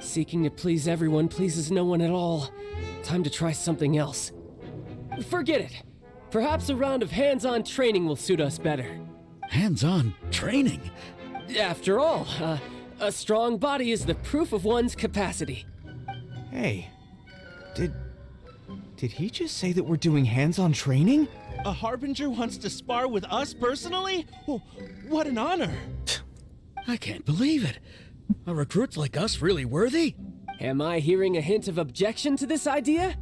Seeking to please everyone pleases no one at all. Time to try something else. Forget it. Perhaps a round of hands-on training will suit us better. Hands-on training? After all, a strong body is the proof of one's capacity. Hey, did he just say that we're doing hands-on training? A Harbinger wants to spar with us personally? Well, what an honor! I can't believe it. Are recruits like us really worthy? Am I hearing a hint of objection to this idea?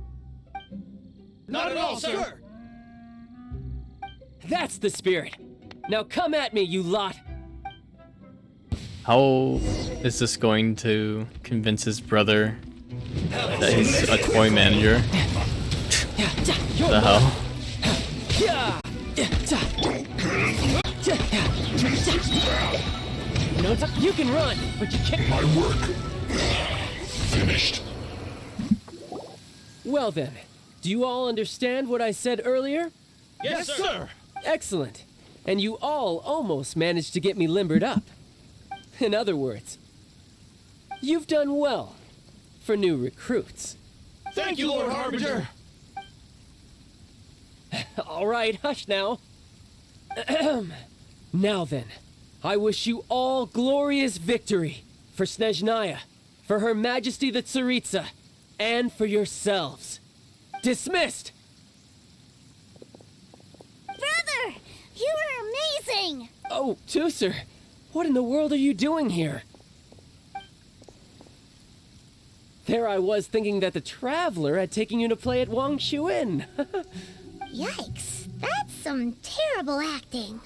Not at all, sir! That's the spirit. Now come at me, you lot. How is this going to convince his brother that he's a toy manager? The hell? No, you can run, but you can't. My work finished. Well then, do you all understand what I said earlier? Yes, sir! Excellent. And you all almost managed to get me limbered up. In other words, you've done well for new recruits. Thank you, Lord Harbinger! All right, hush now. Now then, I wish you all glorious victory for Snezhnaya, for Her Majesty the Tsaritsa, and for yourselves. Dismissed! Brother! You were amazing! Oh, Tusser, what in the world are you doing here? There I was thinking that the Traveler had taken you to play at Wang Shuin. Yikes, that's some terrible acting.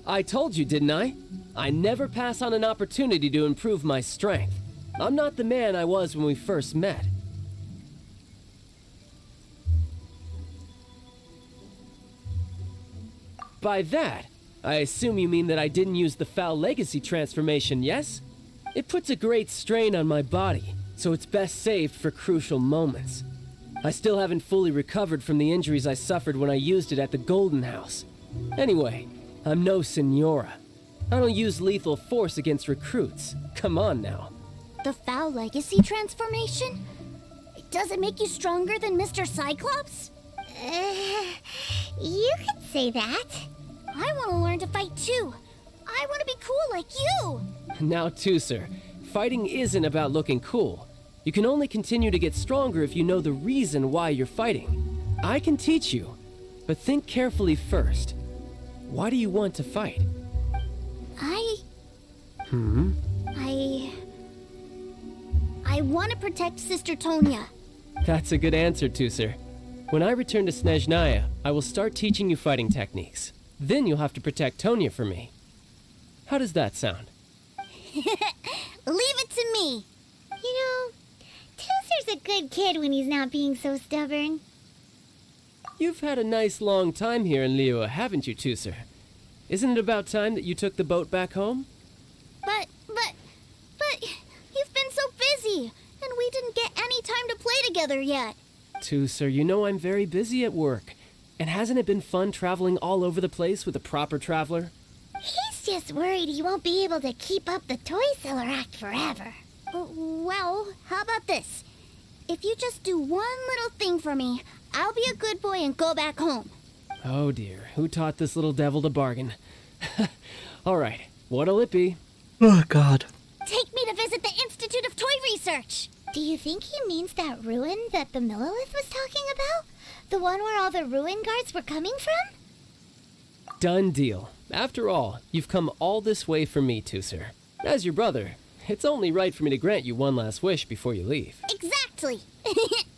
I told you, didn't I? I never pass on an opportunity to improve my strength. I'm not the man I was when we first met. By that, I assume you mean that I didn't use the Foul Legacy transformation, yes? It puts a great strain on my body, so it's best saved for crucial moments. I still haven't fully recovered from the injuries I suffered when I used it at the Golden House. Anyway, I'm no Senora. I don't use lethal force against recruits. Come on now. The Foul Legacy transformation? Does it make you stronger than Mr. Cyclops? You could say that. I want to learn to fight too. I want to be cool like you. Now, Tusser, fighting isn't about looking cool. You can only continue to get stronger if you know the reason why you're fighting. I can teach you, but think carefully first. Why do you want to fight? I want to protect Sister Tonya. That's a good answer, Tusser. When I return to Snezhnaya, I will start teaching you fighting techniques. Then you'll have to protect Tonya for me. How does that sound? Leave it to me. You know, Tusser's a good kid when he's not being so stubborn. You've had a nice long time here in Liyue, haven't you, Tusser? Isn't it about time that you took the boat back home? But you've been so busy, and we didn't get any time to play together yet. Sir, you know I'm very busy at work. And hasn't it been fun traveling all over the place with a proper traveler? He's just worried he won't be able to keep up the toy seller act forever. Well, how about this? If you just do one little thing for me, I'll be a good boy and go back home. Oh dear, who taught this little devil to bargain? Alright, what'll it be? Oh god. Take me to visit the Institute of Toy Research! Do you think he means that ruin that the Millilith was talking about? The one where all the ruin guards were coming from? Done deal. After all, you've come all this way for me, Sir. As your brother, it's only right for me to grant you one last wish before you leave. Exactly!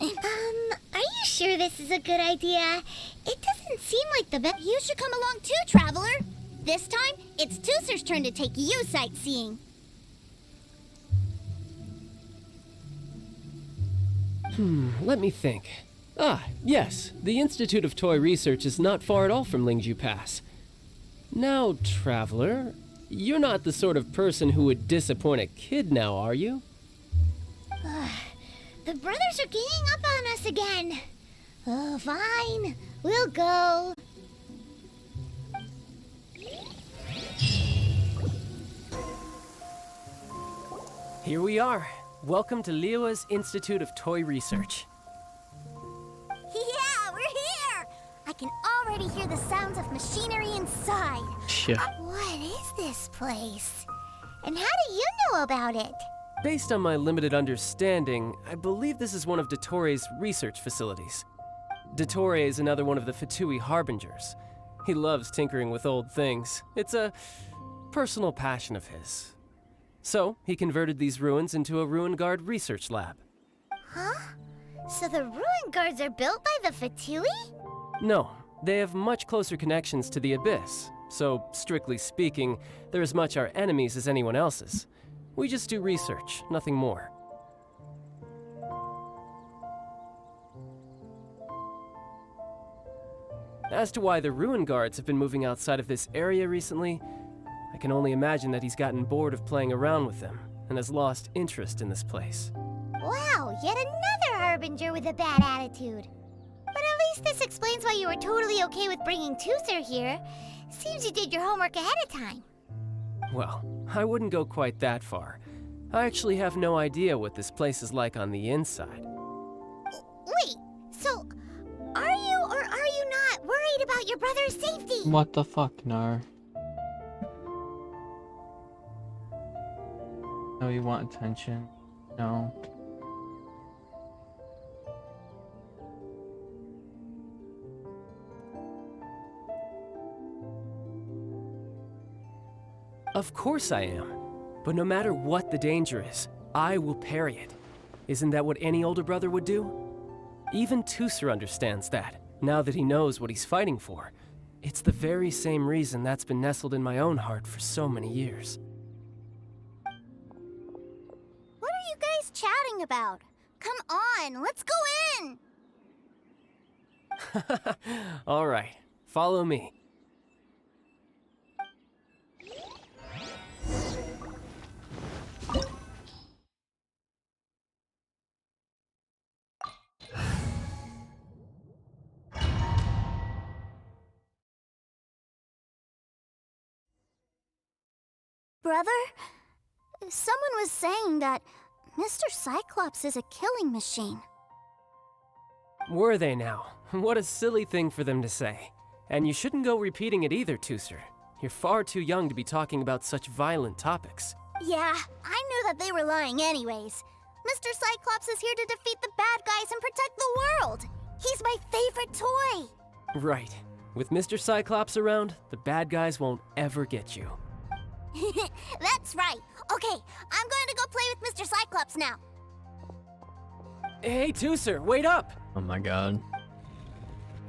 Are you sure this is a good idea? It doesn't seem like the best. You should come along too, Traveler! This time, it's Tooser's turn to take you sightseeing. Let me think. Ah, yes, the Institute of Toy Research is not far at all from Lingju Pass. Now, Traveler, you're not the sort of person who would disappoint a kid now, are you? The brothers are ganging up on us again. Oh, fine. We'll go. Here we are. Welcome to Liyue's Institute of Toy Research. Yeah, we're here! I can already hear the sounds of machinery inside. Yeah. What is this place? And how do you know about it? Based on my limited understanding, I believe this is one of Dottoro's research facilities. Dottore is another one of the Fatui Harbingers. He loves tinkering with old things. It's a personal passion of his. So, he converted these ruins into a Ruin Guard research lab. Huh? So the ruin guards are built by the Fatui? No, they have much closer connections to the Abyss. So, strictly speaking, they're as much our enemies as anyone else's. We just do research, nothing more. As to why the Ruin Guards have been moving outside of this area recently, I can only imagine that he's gotten bored of playing around with them and has lost interest in this place. Wow, yet another Harbinger with a bad attitude. But at least this explains why you were totally okay with bringing Tooser here. Seems you did your homework ahead of time. Well, I wouldn't go quite that far. I actually have no idea what this place is like on the inside. Wait, so are you or are you not worried about your brother's safety? What the fuck, Nar? No, you want attention? No. Of course I am. But no matter what the danger is, I will parry it. Isn't that what any older brother would do? Even Tooser understands that, now that he knows what he's fighting for. It's the very same reason that's been nestled in my own heart for so many years. What are you guys chatting about? Come on, let's go in! All right, follow me. Brother? Someone was saying that Mr. Cyclops is a killing machine. Were they now? What a silly thing for them to say. And you shouldn't go repeating it either, Tooser. You're far too young to be talking about such violent topics. Yeah, I knew that they were lying anyways. Mr. Cyclops is here to defeat the bad guys and protect the world. He's my favorite toy. Right. With Mr. Cyclops around, the bad guys won't ever get you. That's right. Okay, I'm going to go play with Mr. Cyclops now. Hey, Tooser, wait up! Oh my god.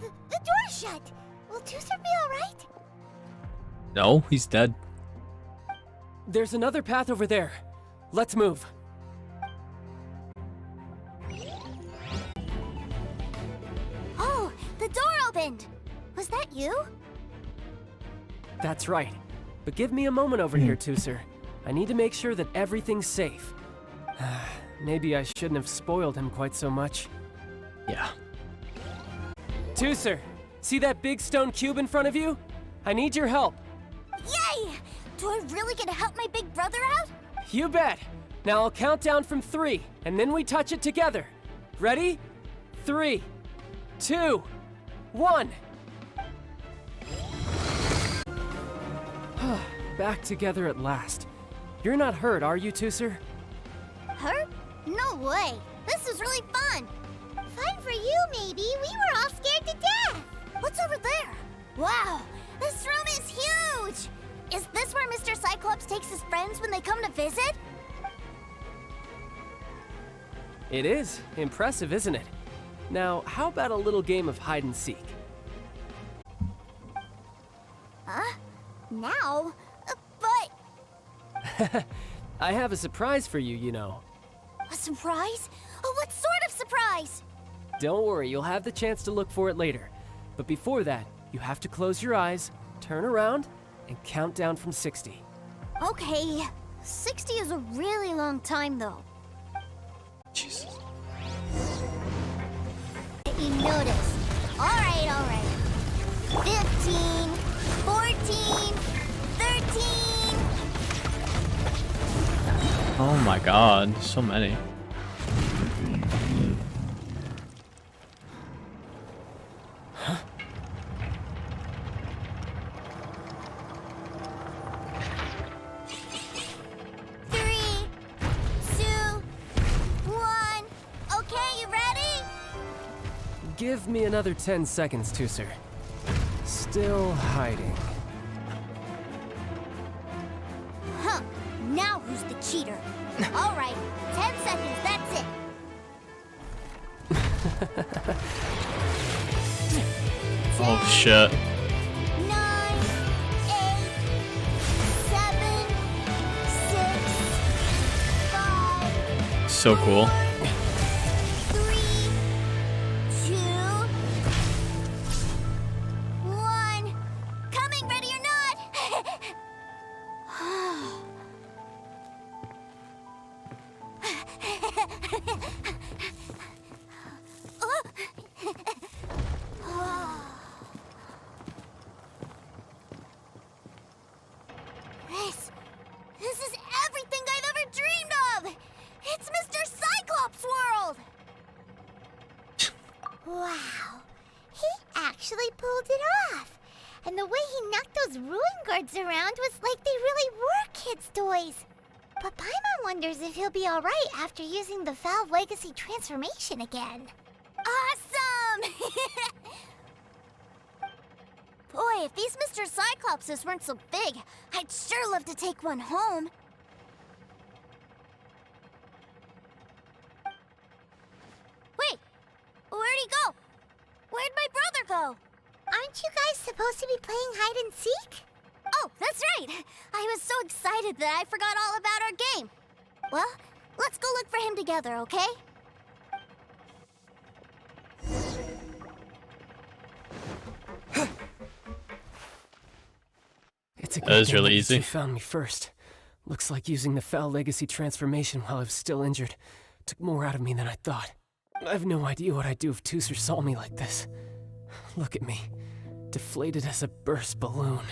The door's shut. Will Tooser be alright? No, he's dead. There's another path over there. Let's move. Oh, the door opened. Was that you? That's right. But give me a moment over here, Tooser. I need to make sure that everything's safe. Maybe I shouldn't have spoiled him quite so much. Yeah, Tooser, see that big stone cube in front of you? I need your help. Yay! Do I really get to help my big brother out? You bet. Now I'll count down from 3, and then we touch it together. Ready? 3, 2, 1. Back together at last. You're not hurt, are you, Tooser? Hurt? No way. This was really fun. Fun for you, maybe. We were all scared to death. What's over there? Wow, this room is huge! Is this where Mr. Cyclops takes his friends when they come to visit? It is. Impressive, isn't it? Now, how about a little game of hide and seek? Huh? Now? But... I have a surprise for you, you know. A surprise? Oh, what sort of surprise? Don't worry, you'll have the chance to look for it later. But before that, you have to close your eyes, turn around, and count down from 60. Okay, 60 is a really long time, though. Jesus. You noticed. All right. 15, 14, 13. Oh my god, so many. Give me another 10 seconds, Tooser. Still hiding. Huh. Now who's the cheater? All right, 10 seconds, that's it. Oh shit. 9, 8, 7, 6, 5. So cool. 3, 2, 1. Coming, ready or not? This is everything I've ever dreamed of! It's Mr. Cyclops' world! Wow. He actually pulled it off. And the way he knocked those ruin guards around was like they really were kids' toys. But Paimon wonders if he'll be alright after using the Valve Legacy transformation again. Awesome! Boy, if these Mr. Cyclopses weren't so big, I'd sure love to take one home. Wait, where'd he go? Where'd my brother go? Aren't you guys supposed to be playing hide and seek? Oh, that's right! I was so excited that I forgot all about our game. Well, let's go look for him together, okay? It's a good That was thing really that easy. You found me first. Looks like using the Foul Legacy transformation while I was still injured took more out of me than I thought. I have no idea what I'd do if Tooser saw me like this. Look at me, deflated as a burst balloon.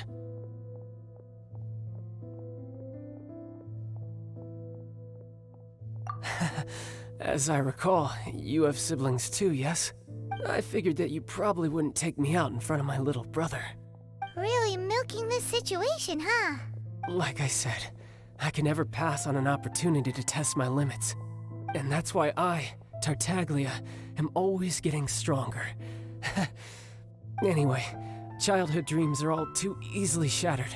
As I recall, you have siblings too, yes? I figured that you probably wouldn't take me out in front of my little brother. Really milking this situation, huh? Like I said, I can never pass on an opportunity to test my limits. And that's why I, Tartaglia, am always getting stronger. Anyway, childhood dreams are all too easily shattered.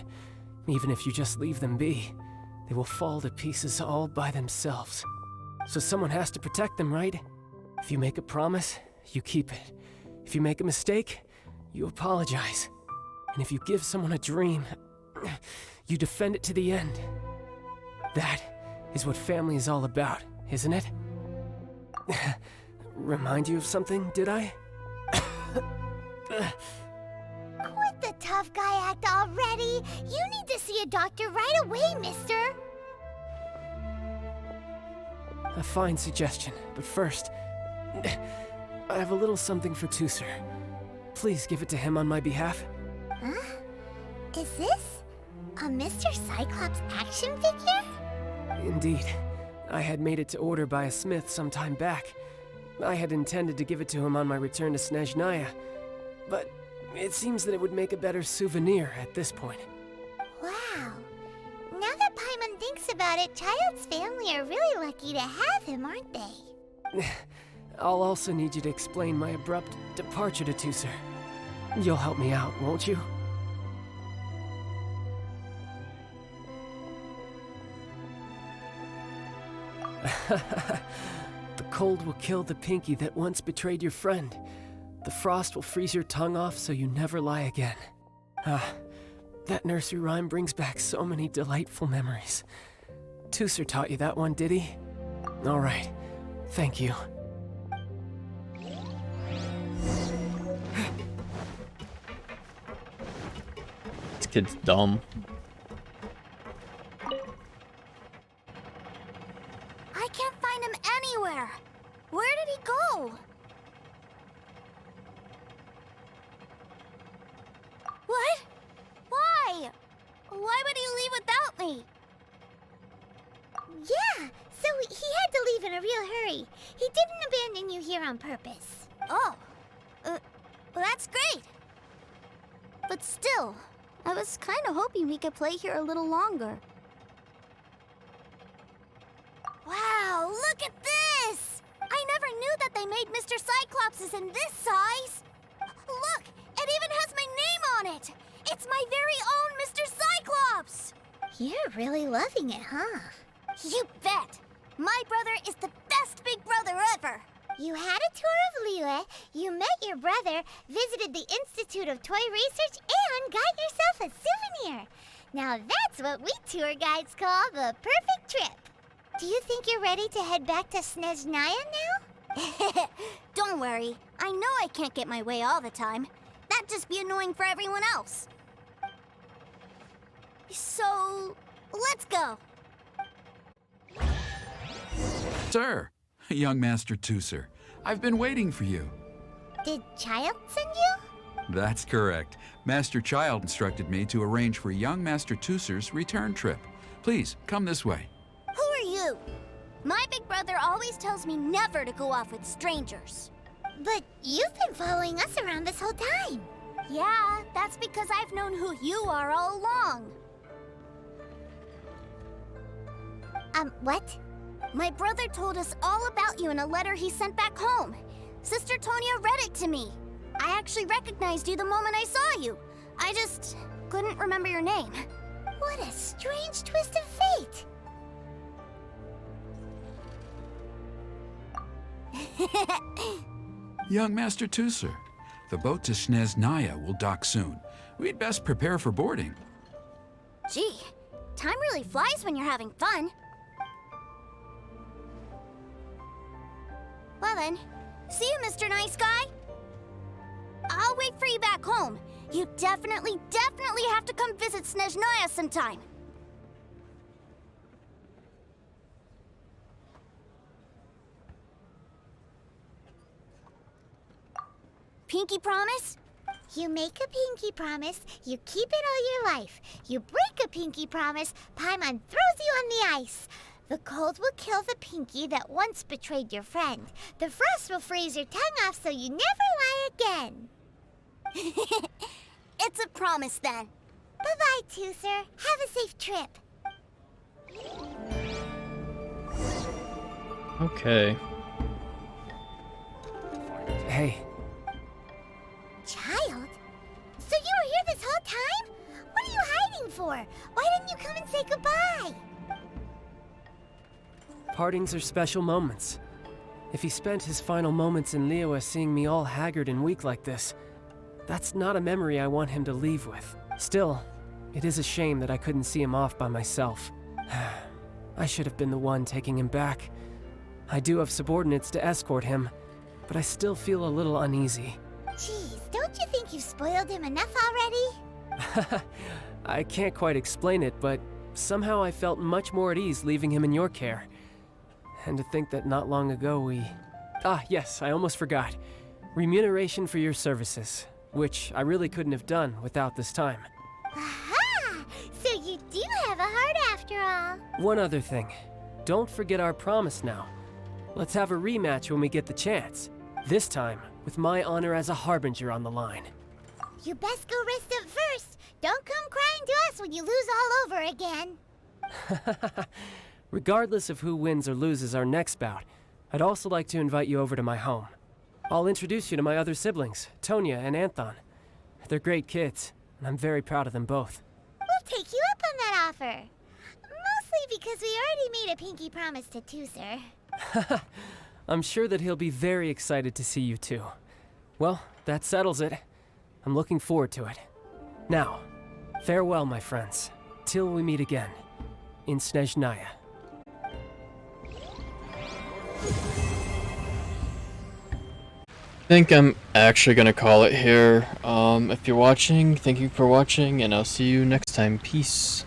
Even if you just leave them be, they will fall to pieces all by themselves. So someone has to protect them, right? If you make a promise, you keep it. If you make a mistake, you apologize. And if you give someone a dream, you defend it to the end. That is what family is all about, isn't it? Remind you of something, did I? Quit the tough guy act already. You need to see a doctor right away, mister. A fine suggestion, but first, I have a little something for Tooser. please give it to him on my behalf? Huh? Is this a Mr. Cyclops action figure? Indeed. I had made it to order by a smith some time back. I had intended to give it to him on my return to Snezhnaya, but it seems that it would make a better souvenir at this point. Wow. Now that Paimon thinks about it, Child's family are really lucky to have him, aren't they? I'll also need you to explain my abrupt departure to Tusser. You'll help me out, won't you? The cold will kill the pinky that once betrayed your friend. The frost will freeze your tongue off so you never lie again. That nursery rhyme brings back so many delightful memories. Tusser taught you that one, did he? All right, thank you. This kid's dumb. I can't find him anywhere. Where did he go? What? Why? Why would he leave without me? Yeah, so he had to leave in a real hurry. He didn't abandon you here on purpose. Oh, well, that's great. But still, I was kind of hoping we could play here a little longer. Wow, look at this! I never knew that they made Mr. Cyclopses in this size. Look, it even has my name on it. It's my very own Mr. Cyclops! You're really loving it, huh? You bet! My brother is the best big brother ever! You had a tour of Liyue, you met your brother, visited the Institute of Toy Research, and got yourself a souvenir. Now that's what we tour guides call the perfect trip. Do you think you're ready to head back to Snezhnaya now? Don't worry. I know I can't get my way all the time. That'd just be annoying for everyone else. So, let's go. Sir, young Master Tusser, I've been waiting for you. Did Child send you? That's correct. Master Child instructed me to arrange for young Master Tusser's return trip. Please, come this way. Who are you? My big brother always tells me never to go off with strangers. But you've been following us around this whole time. Yeah, that's because I've known who you are all along. What? My brother told us all about you in a letter he sent back home. Sister Tonya read it to me. I actually recognized you the moment I saw you. I just couldn't remember your name. What a strange twist of fate. Young Master Tusser, the boat to Snezhnaya will dock soon. We'd best prepare for boarding. Gee, time really flies when you're having fun. Well then, see you, Mr. Nice Guy. I'll wait for you back home. You definitely have to come visit Snezhnaya sometime. Pinky promise? You make a pinky promise, you keep it all your life. You break a pinky promise, Paimon throws you on the ice. The cold will kill the pinky that once betrayed your friend. The frost will freeze your tongue off so you never lie again. It's a promise then. Bye-bye, Tusser. Have a safe trip. Okay. Hey. Child? So you were here this whole time? What are you hiding for? Why didn't you come and say goodbye? Partings are special moments. If he spent his final moments in Liyue seeing me all haggard and weak like this, that's not a memory I want him to leave with. Still, it is a shame that I couldn't see him off by myself. I should have been the one taking him back. I do have subordinates to escort him, but I still feel a little uneasy. Jeez, don't you think you spoiled him enough already? I can't quite explain it, but somehow I felt much more at ease leaving him in your care. And to think that not long ago we... Ah, yes, I almost forgot. Remuneration for your services. which I really couldn't have done without this time. Aha! So you do have a heart after all. One other thing. Don't forget our promise now. Let's have a rematch when we get the chance. This time, with my honor as a harbinger on the line. You best go rest up first. Don't come crying to us when you lose all over again. Regardless of who wins or loses our next bout, I'd also like to invite you over to my home. I'll introduce you to my other siblings, Tonya and Anthon. They're great kids, and I'm very proud of them both. We'll take you up on that offer. Mostly because we already made a pinky promise to Tooser. I'm sure that he'll be very excited to see you too. Well, that settles it. I'm looking forward to it. Now, farewell, my friends, till we meet again in Snezhnaya. I think I'm actually gonna call it here. If you're watching, thank you for watching, and I'll see you next time. Peace.